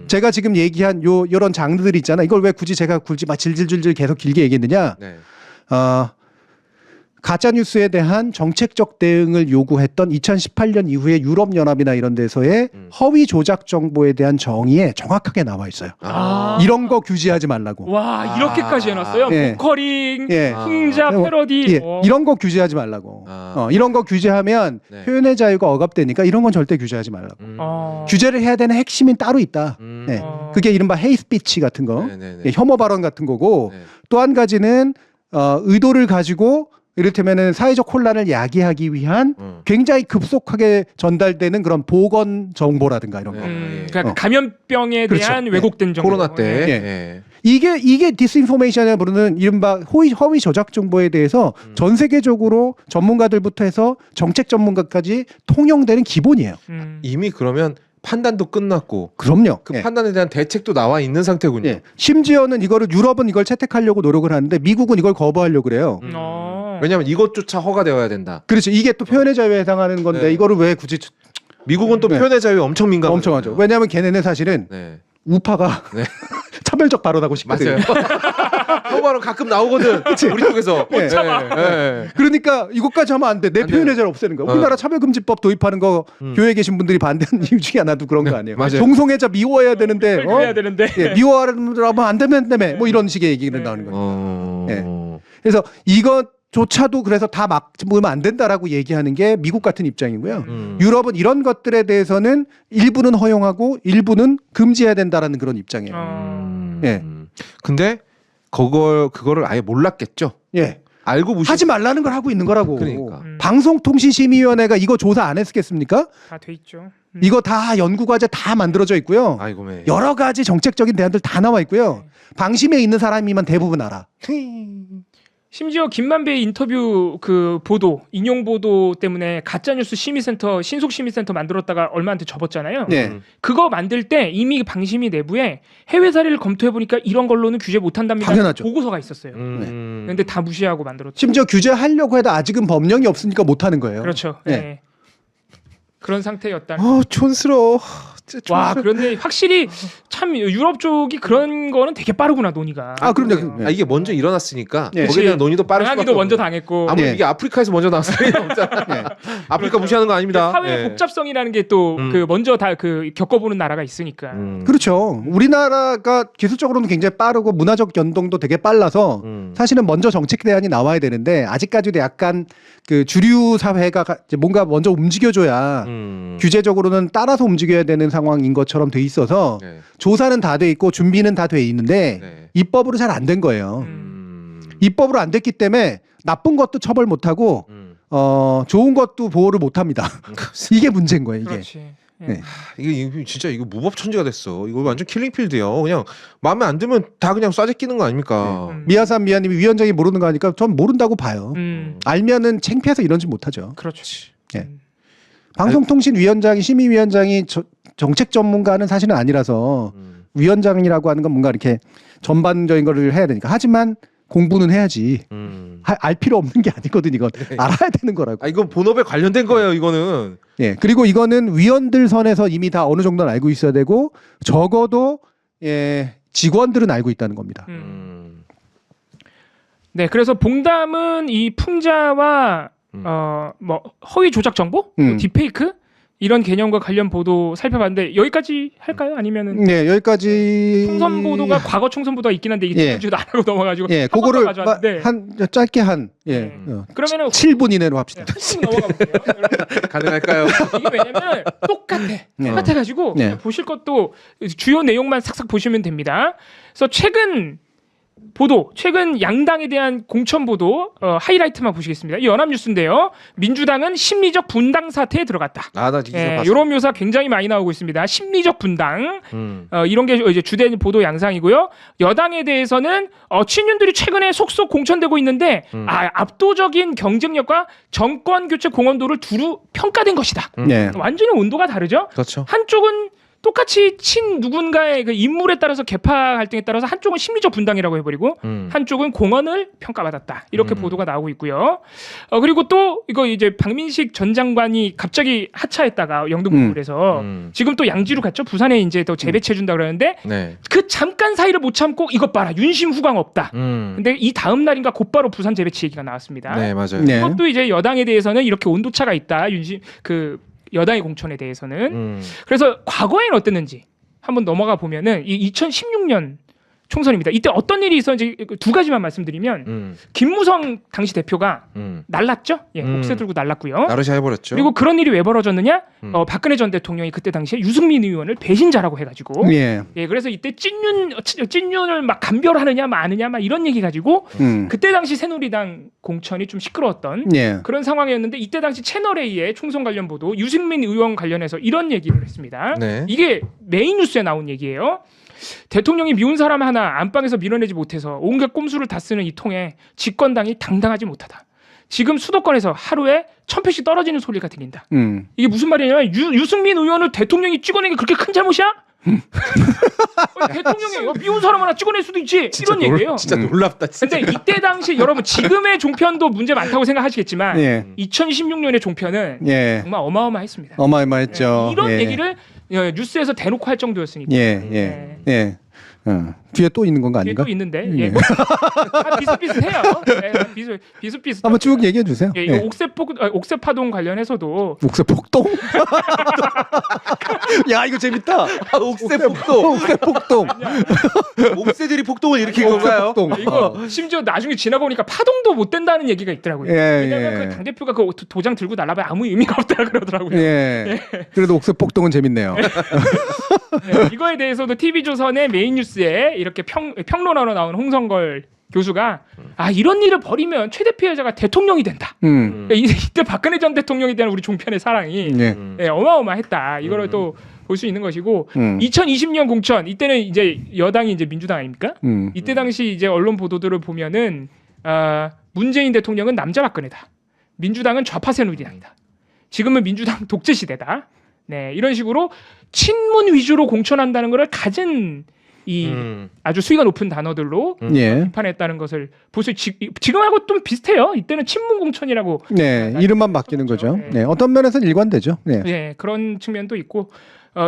제가 지금 얘기한 요런 장르들 있잖아. 이걸 왜 굳이 제가 막 질질질질 계속 길게 얘기했느냐? 네. 가짜 뉴스에 대한 정책적 대응을 요구했던 2018년 이후에 유럽 연합이나 이런 데서의 허위 조작 정보에 대한 정의에 정확하게 나와 있어요. 이런 거 규제하지 말라고. 와 이렇게까지 해놨어요. 예. 보커링, 예. 풍자, 패러디. 예, 이런 거 규제하지 말라고. 이런 거 규제하면 네. 표현의 자유가 억압되니까 이런 건 절대 규제하지 말라고. 규제를 해야 되는 핵심인 따로 있다. 네. 그게 이른바 헤이스피치 같은 거, 네네네. 예, 혐오 발언 같은 거고 네. 또 한 가지는 의도를 가지고 이를테면은 사회적 혼란을 야기하기 위한 굉장히 급속하게 전달되는 그런 보건 정보라든가 이런 거. 그러니까 감염병에 그렇죠. 대한 예. 왜곡된 정보. 코로나 때. 예. 예. 이게 디스인포메이션이라 부르는 이른바 허위 조작 정보에 대해서 전 세계적으로 전문가들부터 해서 정책 전문가까지 통용되는 기본이에요. 이미 그러면 판단도 끝났고 그럼요. 그 예. 판단에 대한 대책도 나와 있는 상태군요. 예. 심지어는 유럽은 이걸 채택하려고 노력을 하는데 미국은 이걸 거부하려고 그래요. 왜냐하면 이것조차 허가되어야 된다. 그렇죠. 이게 또 표현의 자유에 해당하는 건데 네. 이거를 왜 굳이 미국은 또 네. 표현의 자유에 엄청 민감하죠. 엄청 하죠. 왜냐하면 걔네는 사실은 네. 우파가 네. 차별적 발언하고 싶거든요. 맞아요. 혐오발언 가끔 나오거든. 우리 쪽에서. 못 참아. 예. 그러니까 이것까지 하면 안 돼. 내 안 표현의 돼요. 자유를 없애는 거야. 우리나라 차별금지법 도입하는 거 교회에 계신 분들이 반대하는 이유 중에 하나도 그런 거 아니에요. 맞아요. 동성애자 미워해야 되는데 해야 되는데. 예, 미워하면 안 되면 뭐 이런 식의 얘기가 나오는 거예요. 예. 그래서 이것조차도 그래서 다 막으면 안 된다라고 얘기하는 게 미국 같은 입장이고요. 유럽은 이런 것들에 대해서는 일부는 허용하고 일부는 금지해야 된다라는 그런 입장이에요. 예. 근데 그거를 아예 몰랐겠죠. 예. 알고 무시. 하지 말라는 걸 하고 있는 거라고. 그러니까. 방송통신심의위원회가 이거 조사 안 했겠습니까? 다 돼 있죠. 이거 다 연구과제 다 만들어져 있고요. 아이고 매. 여러 가지 정책적인 대안들 다 나와 있고요. 방심에 있는 사람이면 대부분 알아. 심지어 김만배의 인터뷰 그 보도 인용 보도 때문에 가짜뉴스 심의센터 신속심의센터 만들었다가 얼마한테 접었잖아요. 네. 그거 만들 때 이미 방심위 내부에 해외 사례를 검토해 보니까 이런 걸로는 규제 못한답니다. 당연하죠. 보고서가 있었어요. 근데 다 무시하고 만들었죠. 심지어 규제하려고 해도 아직은 법령이 없으니까 못하는 거예요. 그렇죠. 네. 네. 그런 상태였다. 촌스러워. 와 그런데 확실히 참 유럽 쪽이 그런 거는 되게 빠르구나 논의가. 아 그럼요. 이게 먼저 일어났으니까 네. 거기에 대한 논의도 빠를 수밖에 당하기도 먼저 없는. 당했고. 아무리 네. 이게 아프리카에서 먼저 나왔을 리 없잖아. 네. 아프리카 그렇죠. 무시하는 거 아닙니다. 사회 네. 복잡성이라는 게 또 그 먼저 다 그 겪어보는 나라가 있으니까. 그렇죠. 우리나라가 기술적으로는 굉장히 빠르고 문화적 연동도 되게 빨라서 사실은 먼저 정책 대안이 나와야 되는데 아직까지도 약간 그 주류 사회가 이제 뭔가 먼저 움직여줘야 규제적으로는 따라서 움직여야 되는 상황인 것처럼 돼 있어서 네. 조사는 다 돼 있고 준비는 다 돼 있는데 네. 입법으로 잘 안 된 거예요. 입법으로 안 됐기 때문에 나쁜 것도 처벌 못 하고 좋은 것도 보호를 못 합니다. 이게 문제인 거예요, 이게. 그렇지. 네. 이게 진짜 이거 무법천지가 됐어. 이거 완전 킬링필드요. 그냥 마음에 안 들면 다 그냥 쏴재 끼는 거 아닙니까? 미아산 미아님이 위원장이 모르는 거 하니까 전 모른다고 봐요. 알면은 창피해서 이런지 못하죠. 그렇지. 예. 방송통신위원장이 심의위원장이 정책 전문가는 사실은 아니라서 위원장이라고 하는 건 뭔가 이렇게 전반적인 거를 해야 되니까. 하지만 공부는 해야지. 알 필요 없는 게 아니거든 이건. 네. 알아야 되는 거라고. 아 이건 본업에 관련된 거예요. 이거는. 예. 그리고 이거는 위원들 선에서 이미 다 어느 정도는 알고 있어야 되고 적어도 예, 직원들은 알고 있다는 겁니다. 네, 그래서 봉담은 이 풍자와 뭐 허위 조작 정보, 뭐 딥페이크 이런 개념과 관련 보도 살펴봤는데 여기까지 할까요? 아니면은 네, 여기까지 총선 보도가 과거 총선 보도가 있긴 한데 이게 주도 안 하고 넘어가지고 예, 그거를 한 짧게 한 예. 그러면은 7분 이내로 합시다. 쭉 넘어가 볼게요. 가능할까요? 이게 왜냐면 똑같아가지고 보실 것도 주요 내용만 싹싹 보시면 됩니다. 그래서 최근 양당에 대한 공천 보도 하이라이트만 보시겠습니다. 이 연합뉴스인데요. 민주당은 심리적 분당 사태에 들어갔다. 나 이거 봤어. 이런 묘사 굉장히 많이 나오고 있습니다. 심리적 분당 이런 게 이제 주된 보도 양상이고요. 여당에 대해서는 친윤들이 최근에 속속 공천되고 있는데 압도적인 경쟁력과 정권 교체 공헌도를 두루 평가된 것이다. 완전히 온도가 다르죠. 그렇죠. 한쪽은 똑같이 친 누군가의 그 인물에 따라서 계파 갈등에 따라서 한쪽은 심리적 분당이라고 해버리고 한쪽은 공헌을 평가받았다 이렇게 보도가 나오고 있고요. 그리고 또 이거 이제 박민식 전 장관이 갑자기 하차했다가 영등포에서 지금 또 양지로 갔죠. 부산에 이제 더 재배치해 준다 그러는데 그 잠깐 사이를 못 참고 이것 봐라 윤심 후광 없다. 근데 이 다음 날인가 곧바로 부산 재배치 얘기가 나왔습니다. 네 맞아요. 이것도 이제 여당에 대해서는 이렇게 온도차가 있다. 여당의 공천에 대해서는. 그래서 과거에는 어땠는지 한번 넘어가 보면은 이 2016년 총선입니다. 이때 어떤 일이 있었는지 두 가지만 말씀드리면 김무성 당시 대표가 날랐죠. 옥새 들고 날랐고요. 나르샤 해버렸죠. 그리고 그런 일이 왜 벌어졌느냐? 박근혜 전 대통령이 그때 당시에 유승민 의원을 배신자라고 해가지고 그래서 이때 찐윤을 막 감별하느냐 마느냐 막 이런 얘기 가지고 그때 당시 새누리당 공천이 좀 시끄러웠던 그런 상황이었는데 이때 당시 채널A의 총선 관련 보도 유승민 의원 관련해서 이런 얘기를 했습니다. 이게 메인 뉴스에 나온 얘기예요. 대통령이 미운 사람 하나 안방에서 밀어내지 못해서 온갖 꼼수를 다 쓰는 이 통에 집권당이 당당하지 못하다. 지금 수도권에서 하루에 1000표씩 떨어지는 소리가 들린다. 이게 무슨 말이냐면 유승민 의원을 대통령이 찍어낸 게 그렇게 큰 잘못이야? 대통령이 미운 사람 하나 찍어낼 수도 있지. 이런 얘기예요. 진짜 놀랍다. 진짜. 근데 이때 당시 여러분 지금의 종편도 문제 많다고 생각하시겠지만 2016년의 종편은 정말 어마어마했습니다. 어마어마했죠. 이런 얘기를 뉴스에서 대놓고 할 정도였으니까. 뒤에 또 있는 건가 뒤에 아닌가? 또 있는데 비슷비슷해요. 비슷비슷. 한번 쭉 얘기해 주세요. 이거 옥새 파동 관련해서도 옥새 폭동? 야 이거 재밌다. 옥새 폭동. 옥새 폭동. 옥새들이 폭동을 일으킨 건가요? 폭동. 이거 심지어 나중에 지나고 보니까 파동도 못 된다는 얘기가 있더라고요. 왜냐면 그 당대표가 그 도장 들고 날아봐야 아무 의미가 없다 그러더라고요. 그래도 옥새 폭동은 재밌네요. 이거에 대해서도 TV조선의 메인 뉴스에 이렇게 평론하러 나온 홍성걸 교수가 이런 일을 벌이면 최대 피해자가 대통령이 된다. 이때 박근혜 전 대통령에 대한 우리 종편의 사랑이 어마어마했다. 이거를 또 볼 수 있는 것이고 2020년 공천 이때는 이제 여당이 이제 민주당 아닙니까? 이때 당시 이제 언론 보도들을 보면은 문재인 대통령은 남자 박근혜다. 민주당은 좌파 새누리당이다. 지금은 민주당 독재 시대다. 이런 식으로 친문 위주로 공천한다는 것을 가진 이 아주 수위가 높은 단어들로 비판했다는 것을 볼 수 지금하고 좀 비슷해요. 이때는 친문 공천이라고 이름만 바뀌는 거죠. 어떤 면에서는 일관되죠. 그런 측면도 있고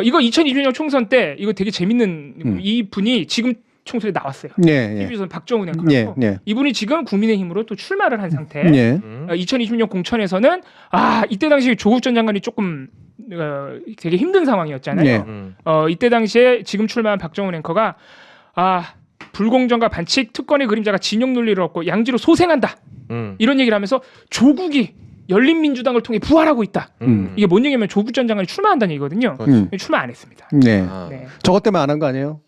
이거 2020년 총선 때 이거 되게 재밌는 이 분이 지금 총선에 나왔어요. TV조선 박정훈 앵커고 이분이 지금 국민의힘으로 또 출마를 한 상태. 2020년 공천에서는 이때 당시 조국 전 장관이 조금 되게 힘든 상황이었잖아요. 이때 당시에 지금 출마한 박정훈 앵커가 불공정과 반칙 특권의 그림자가 진영 논리를 얻고 양지로 소생한다. 이런 얘기를 하면서 조국이 열린민주당을 통해 부활하고 있다. 이게 뭔 얘기냐면 조국 전 장관이 출마한다는 얘기거든요. 출마 안 했습니다. 네. 네. 저것 때문에 안 한 거 아니에요?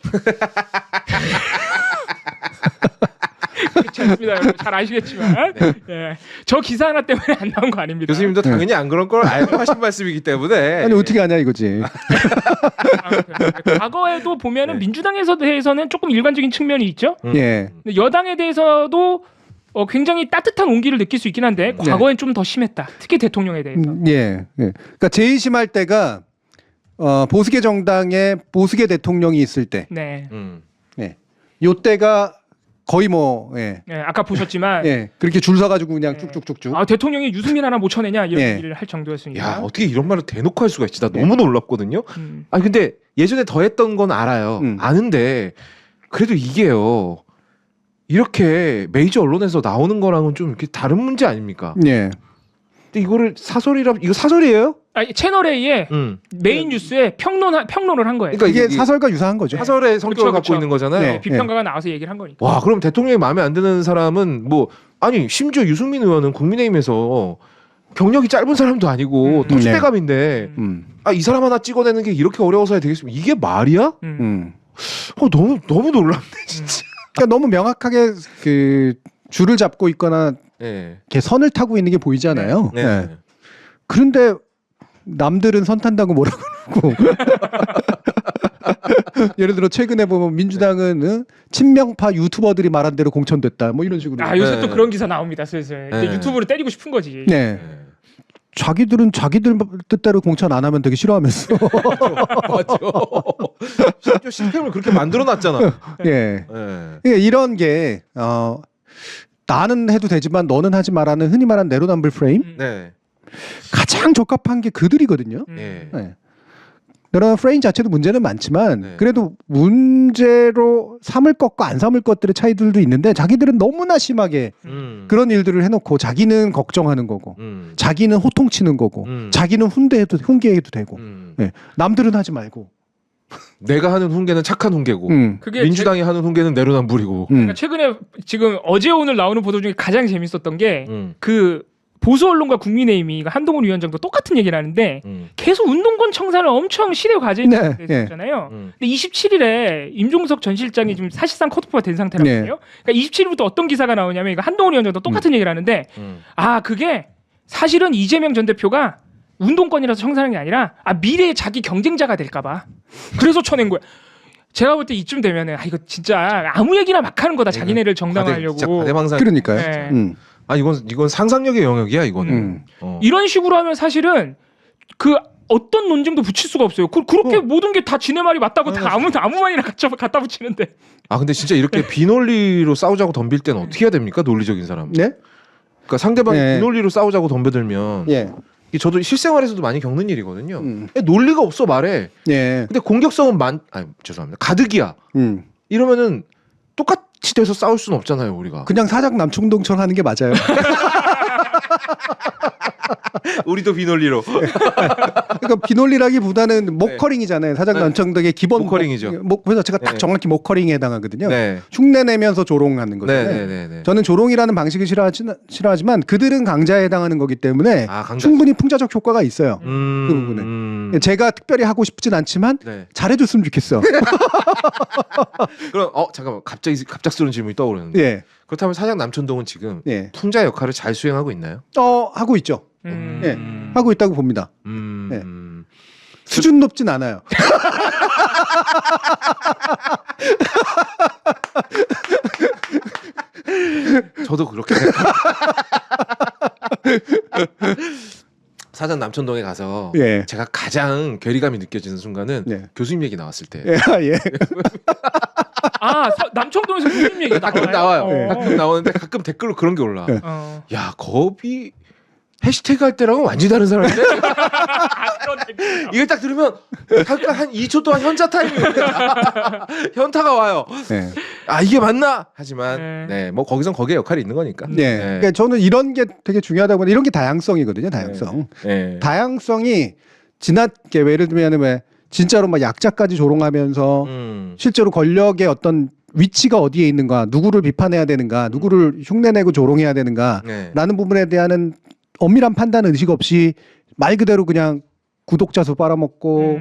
그렇지 않습니다. 여러분. 잘 아시겠지만 네. 저 기사 하나 때문에 안 나온 거 아닙니다. 교수님도 당연히 안 그런 걸 알고 하신 말씀이기 때문에. 아니 어떻게 하냐 이거지. 과거에도 보면은 네. 민주당에서 대해서는 조금 일관적인 측면이 있죠. 예. 근데 여당에 대해서도 굉장히 따뜻한 온기를 느낄 수 있긴 한데 과거엔 좀 더 심했다. 특히 대통령에 대해서. 예. 예. 그러니까 제일 심할 때가 보수계 정당에 보수계 대통령이 있을 때. 네. 예. 요때가 거의 뭐 예. 네, 아까 보셨지만 예. 그렇게 줄 서가지고 그냥 네. 쭉쭉쭉쭉. 아, 대통령이 유승민 하나 못 쳐내냐 이런 예. 얘기를 할 정도였으니까. 야 어떻게 이런 말을 대놓고 할 수가 있지? 나 너무 놀랍거든요. 아니 근데 예전에 더 했던 건 알아요. 아는데 그래도 이게요. 이렇게 메이저 언론에서 나오는 거랑은 좀 이렇게 다른 문제 아닙니까? 예. 근데 이거를 이거 사설이에요? 아니, 채널 A에 메인 뉴스에 평론을 한 거예요. 그러니까 이게 이게 사설과 유사한 거죠. 사설의 성격을 갖고 그쵸. 있는 거잖아요. 네. 비평가가 나와서 얘기를 한 거니까. 와 그럼 대통령이 마음에 안 드는 사람은 뭐 아니 심지어 유승민 의원은 국민의힘에서 경력이 짧은 사람도 아니고 터치대감인데 이 사람 하나 찍어내는 게 이렇게 어려워서 해야 되겠습니까? 이게 말이야? 너무 놀랍네 진짜. 그러니까 너무 명확하게 그 줄을 잡고 있거나 네. 이렇게 선을 타고 있는 게 보이잖아요. 네. 예. 그런데 남들은 선 탄다고 뭐라고 그러고 예를 들어 최근에 보면 민주당은 친명파 유튜버들이 말한 대로 공천됐다 뭐 이런 식으로. 아 요새 네. 또 그런 기사 나옵니다 슬슬. 네. 유튜브를 때리고 싶은 거지. 네. 자기들은 자기들 뜻대로 공천 안 하면 되게 싫어하면서. 맞아. 심지어 시스템을 그렇게 만들어놨잖아. 예. 네. 예, 이런 게 나는 해도 되지만 너는 하지 마라는 흔히 말하는 내로남불 프레임 네. 가장 적합한 게 그들이거든요. 예. 네. 내로남불 프레임 자체도 문제는 많지만 네. 그래도 문제로 삼을 것과 안 삼을 것들의 차이들도 있는데 자기들은 너무나 심하게 그런 일들을 해놓고 자기는 걱정하는 거고 자기는 호통치는 거고 자기는 훈계해도 되고 네. 남들은 하지 말고 내가 하는 훈계는 착한 훈계고 그게 민주당이 하는 훈계는 내로남불이고. 그러니까 최근에 지금 어제 오늘 나오는 보도 중에 가장 재밌었던 게 그 보수 언론과 국민의힘이 한동훈 위원장도 똑같은 얘기를 하는데 계속 운동권 청산을 엄청 시대 과제에 했잖아요. 근데 27일에 임종석 전 실장이 지금 사실상 컷오프가 된 상태란 말이에요. 그러니까 27일부터 어떤 기사가 나오냐면 이거 한동훈 위원장도 똑같은 얘기를 하는데 그게 사실은 이재명 전 대표가 운동권이라서 청산한 게 아니라 미래의 자기 경쟁자가 될까봐 그래서 쳐낸 거야. 제가 볼 때 이쯤 되면은 이거 진짜 아무 얘기나 막 하는 거다. 자기네를 정당화하려고. 진짜 과대망상. 그러니까요. 네. 이건 상상력의 영역이야 이거는. 이런 식으로 하면 사실은 그 어떤 논쟁도 붙일 수가 없어요. 그렇게 모든 게 다 지네 말이 맞다고 다 아무 말이나 갖다 붙이는데. 근데 진짜 이렇게 비논리로 싸우자고 덤빌 때는 어떻게 해야 됩니까? 논리적인 사람. 네? 그러니까 상대방이 비논리로 싸우자고 덤벼들면 예. 저도 실생활에서도 많이 겪는 일이거든요. 논리가 없어 말해. 예. 근데 공격성은 죄송합니다. 가득이야. 이러면은 똑같이 돼서 싸울 수는 없잖아요, 우리가. 그냥 사작 남충동처럼 하는 게 맞아요. 우리도 비논리로. 그러니까 비논리라기보다는 모커링이잖아요. 사작 남충동의 기본 모커링이죠. 그래서 제가 딱 정확히 모커링에 해당하거든요. 네. 흉내 내면서 조롱하는 거잖아요. 네. 저는 조롱이라는 방식을 싫어하지만 그들은 강자에 해당하는 거기 때문에 충분히 풍자적 효과가 있어요. 그 부분에. 제가 특별히 하고 싶진 않지만 잘해줬으면 좋겠어. 그럼 잠깐만 갑작스러운 질문이 떠오르는데. 예. 그렇다면 사장 남천동은 지금 풍자 역할을 잘 수행하고 있나요? 하고 있죠. 예. 하고 있다고 봅니다. 예. 수준 높진 않아요. 저도 그렇게 생각합니다. 사장 남천동에 가서 제가 가장 괴리감이 느껴지는 순간은 교수님 얘기 나왔을 때. 예. 남청동에서 교수님 얘기 가끔 나와요. 가끔 나오는데 가끔 댓글로 그런 게 올라. 야, 겁이 해시태그 할 때랑은 완전히 다른 사람인데. 이걸 딱 들으면 잠깐 한 2초 동안 현자 타임이 옵니다. 현타가 와요. 이게 맞나? 하지만 뭐 거기선 거기에 역할이 있는 거니까. 그러니까 저는 이런 게 되게 중요하다고 보는데 이런 게 다양성이거든요. 다양성. 다양성이 지나게 예를 들면 왜 진짜로 막 약자까지 조롱하면서 실제로 권력의 어떤 위치가 어디에 있는가, 누구를 비판해야 되는가, 누구를 흉내내고 조롱해야 되는가 라는 부분에 대한 엄밀한 판단 의식 없이 말 그대로 그냥 구독자 수 빨아먹고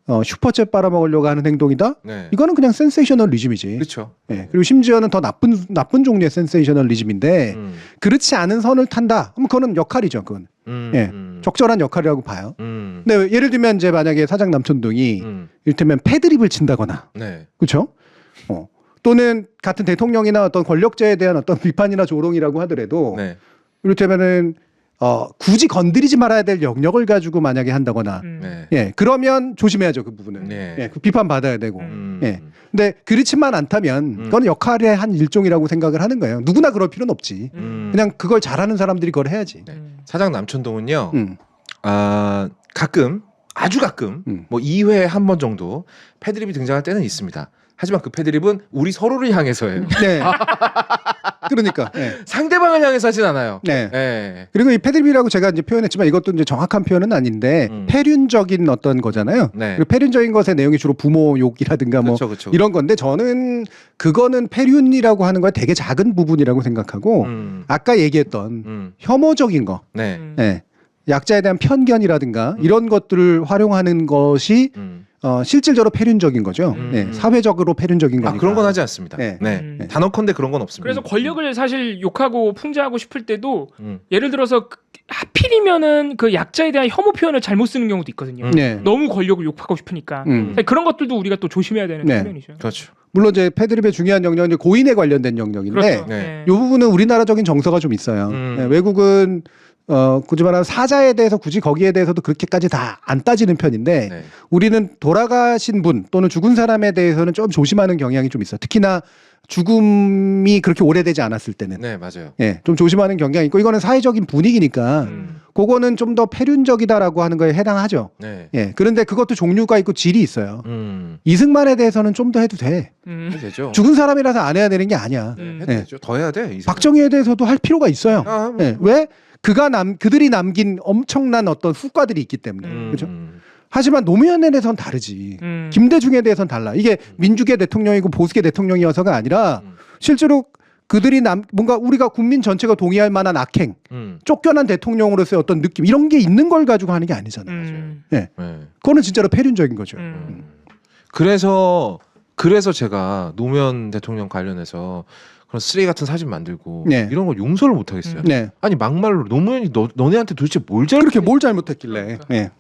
슈퍼챗 빨아먹으려고 하는 행동이다. 네. 이거는 그냥 센세이셔널리즘이지. 그렇죠. 예. 그리고 심지어는 더 나쁜 종류의 센세이셔널리즘인데 그렇지 않은 선을 탄다. 그럼 그거는 역할이죠. 그건 적절한 역할이라고 봐요. 근데 예를 들면 이제 만약에 사장 남천동이 이를테면 패드립을 친다거나, 네. 그렇죠? 또는 같은 대통령이나 어떤 권력자에 대한 어떤 비판이나 조롱이라고 하더라도 네. 이를테면은 굳이 건드리지 말아야 될 영역을 가지고 만약에 한다거나, 네. 예, 그러면 조심해야죠 그 부분은. 네. 예, 그 비판 받아야 되고. 예. 근데 그렇지만 않다면 그건 역할의 한 일종이라고 생각을 하는 거예요. 누구나 그럴 필요는 없지. 그냥 그걸 잘하는 사람들이 그걸 해야지. 사장 남천동은요. 음. 가끔 아주 가끔 뭐 2회에 한 번 정도 패드립이 등장할 때는 있습니다. 하지만 그 패드립은 우리 서로를 향해서예요. 네. 그러니까. 네. 상대방을 향해서 하진 않아요. 네. 네. 그리고 이 패드립이라고 제가 이제 표현했지만 이것도 이제 정확한 표현은 아닌데 폐륜적인 어떤 거잖아요. 네. 그리고 폐륜적인 것의 내용이 주로 부모 욕이라든가 뭐 그쵸. 이런 건데 저는 그거는 폐륜이라고 하는 거에 되게 작은 부분이라고 생각하고 아까 얘기했던 혐오적인 거. 네. 네. 약자에 대한 편견이라든가 이런 것들을 활용하는 것이 실질적으로 폐륜적인 거죠. 네, 사회적으로 폐륜적인 거니까. 그런 건 하지 않습니다. 네. 네. 단언컨대 그런 건 없습니다. 그래서 권력을 사실 욕하고 풍자하고 싶을 때도 예를 들어서 하필이면은 그 약자에 대한 혐오 표현을 잘못 쓰는 경우도 있거든요. 네. 너무 권력을 욕하고 싶으니까 그런 것들도 우리가 또 조심해야 되는 네. 측면이죠. 그렇죠. 물론 이제 패드립의 중요한 영역은 이제 고인에 관련된 영역인데 그렇죠. 네. 이 부분은 우리나라적인 정서가 좀 있어요. 네, 외국은 굳이 말하면 사자에 대해서 굳이 거기에 대해서도 그렇게까지 다 안 따지는 편인데 네. 우리는 돌아가신 분 또는 죽은 사람에 대해서는 좀 조심하는 경향이 좀 있어요. 특히나 죽음이 그렇게 오래되지 않았을 때는 네, 맞아요. 예, 좀 조심하는 경향이 있고 이거는 사회적인 분위기니까 그거는 좀 더 폐륜적이다라고 하는 거에 해당하죠. 네. 예, 그런데 그것도 종류가 있고 질이 있어요. 음. 이승만에 대해서는 좀 더 해도 돼. 해도 되죠. 죽은 사람이라서 안 해야 되는 게 아니야. 해도 예. 되죠. 더 해야 돼. 이 박정희에 대해서도 할 필요가 있어요. 아, 뭐. 예, 왜? 그들이 남긴 엄청난 어떤 후과들이 있기 때문에. 그렇죠? 하지만 노무현에 대해서는 다르지. 김대중에 대해서는 달라. 이게 민주계 대통령이고 보수계 대통령이어서가 아니라 실제로 그들이 뭔가 우리가 국민 전체가 동의할 만한 악행, 쫓겨난 대통령으로서의 어떤 느낌 이런 게 있는 걸 가지고 하는 게 아니잖아요. 예. 네. 그거는 진짜로 폐륜적인 거죠. 그래서 제가 노무현 대통령 관련해서 그런 쓰레기 같은 사진 만들고 네. 이런 걸 용서를 못 하겠어요. 네. 아니 막말로 노무현이 너네한테 도대체 뭘 그렇게 뭘 잘못했길래. 그러니까. 예.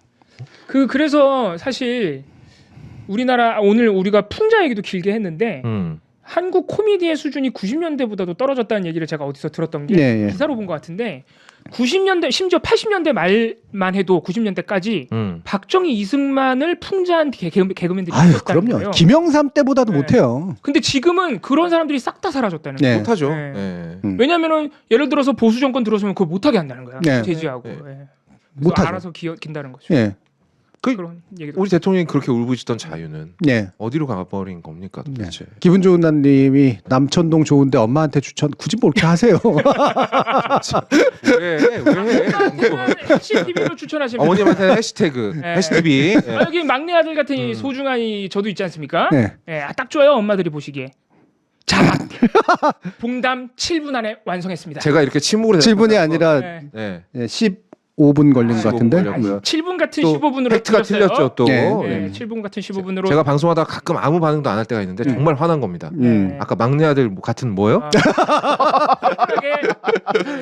그래서 사실 우리나라 오늘 우리가 풍자 얘기도 길게 했는데 한국 코미디의 수준이 90년대보다도 떨어졌다는 얘기를 제가 어디서 들었던 게 네, 예. 기사로 본 것 같은데 90년대 심지어 80년대 말만 해도 90년대까지 박정희 이승만을 풍자한 개그맨들이 아유, 있었다는 그럼요. 거예요. 김영삼 때보다도 네. 못해요. 근데 지금은 그런 사람들이 싹 다 사라졌다는 네. 거예요. 못하죠. 네. 네. 왜냐면은 예를 들어서 보수 정권 들어서면 그걸 못하게 한다는 거야. 네. 제지하고 네. 예. 못하죠. 알아서 긴다는 거죠. 예. 그런 얘기도. 우리 대통령이 그렇게 울부짖던 자유는 예. 어디로 가버린 겁니까 도대체? 기분 좋은 난님이 남천동 좋은데 엄마한테 추천 굳이 뭐 이렇게 하세요. 왜 해? HTV로 추천하시면 어머님한테 해시태그 네. 해시TV. 여기 막내 아들 같은 이 소중한 이 저도 있지 않습니까? 네. 예, 딱 좋아요 엄마들이 보시기에. 자, 봉담 7분 안에 완성했습니다. 제가 이렇게 침묵으로 7분이 아니라 네. 네. 15분 걸린 것 15분 같은데. 걸렸고요. 7분 같은 또 15분으로 팩트가 틀렸죠 또. 네. 네, 7분 같은 15분으로 제가 방송하다 가끔 아무 반응도 안 할 때가 있는데 정말 화난 겁니다. 네. 아까 막내 아들 같은 뭐요? 확실하게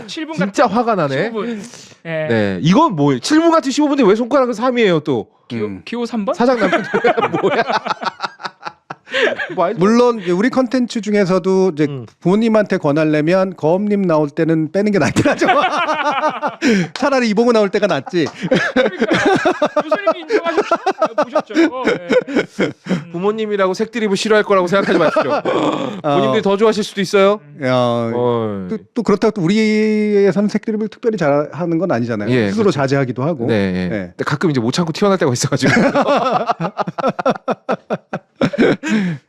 7분 진짜 같은 화가 나네. 15분. 네. 네, 이건 뭐예요? 7분 같은 15분인데 왜 손가락은 3이에요 또? 기호 3번? 사장 남편 뭐야? 물론 이제 우리 컨텐츠 중에서도 이제 부모님한테 권하려면 거엄님 나올 때는 빼는 게 낫긴 하죠. 차라리 이봉우 나올 때가 낫지. 그러니까 교수님이 보셨죠? 네. 부모님이라고 색드립을 싫어할 거라고 생각하지 마십시오. 부모님들이 더 좋아하실 수도 있어요. 또 그렇다고 또 우리에서는 색드립을 특별히 잘하는 건 아니잖아요. 예, 스스로 그렇죠. 자제하기도 하고. 네, 예. 네. 근데 가끔 이제 못 참고 튀어나올 때가 있어가지고.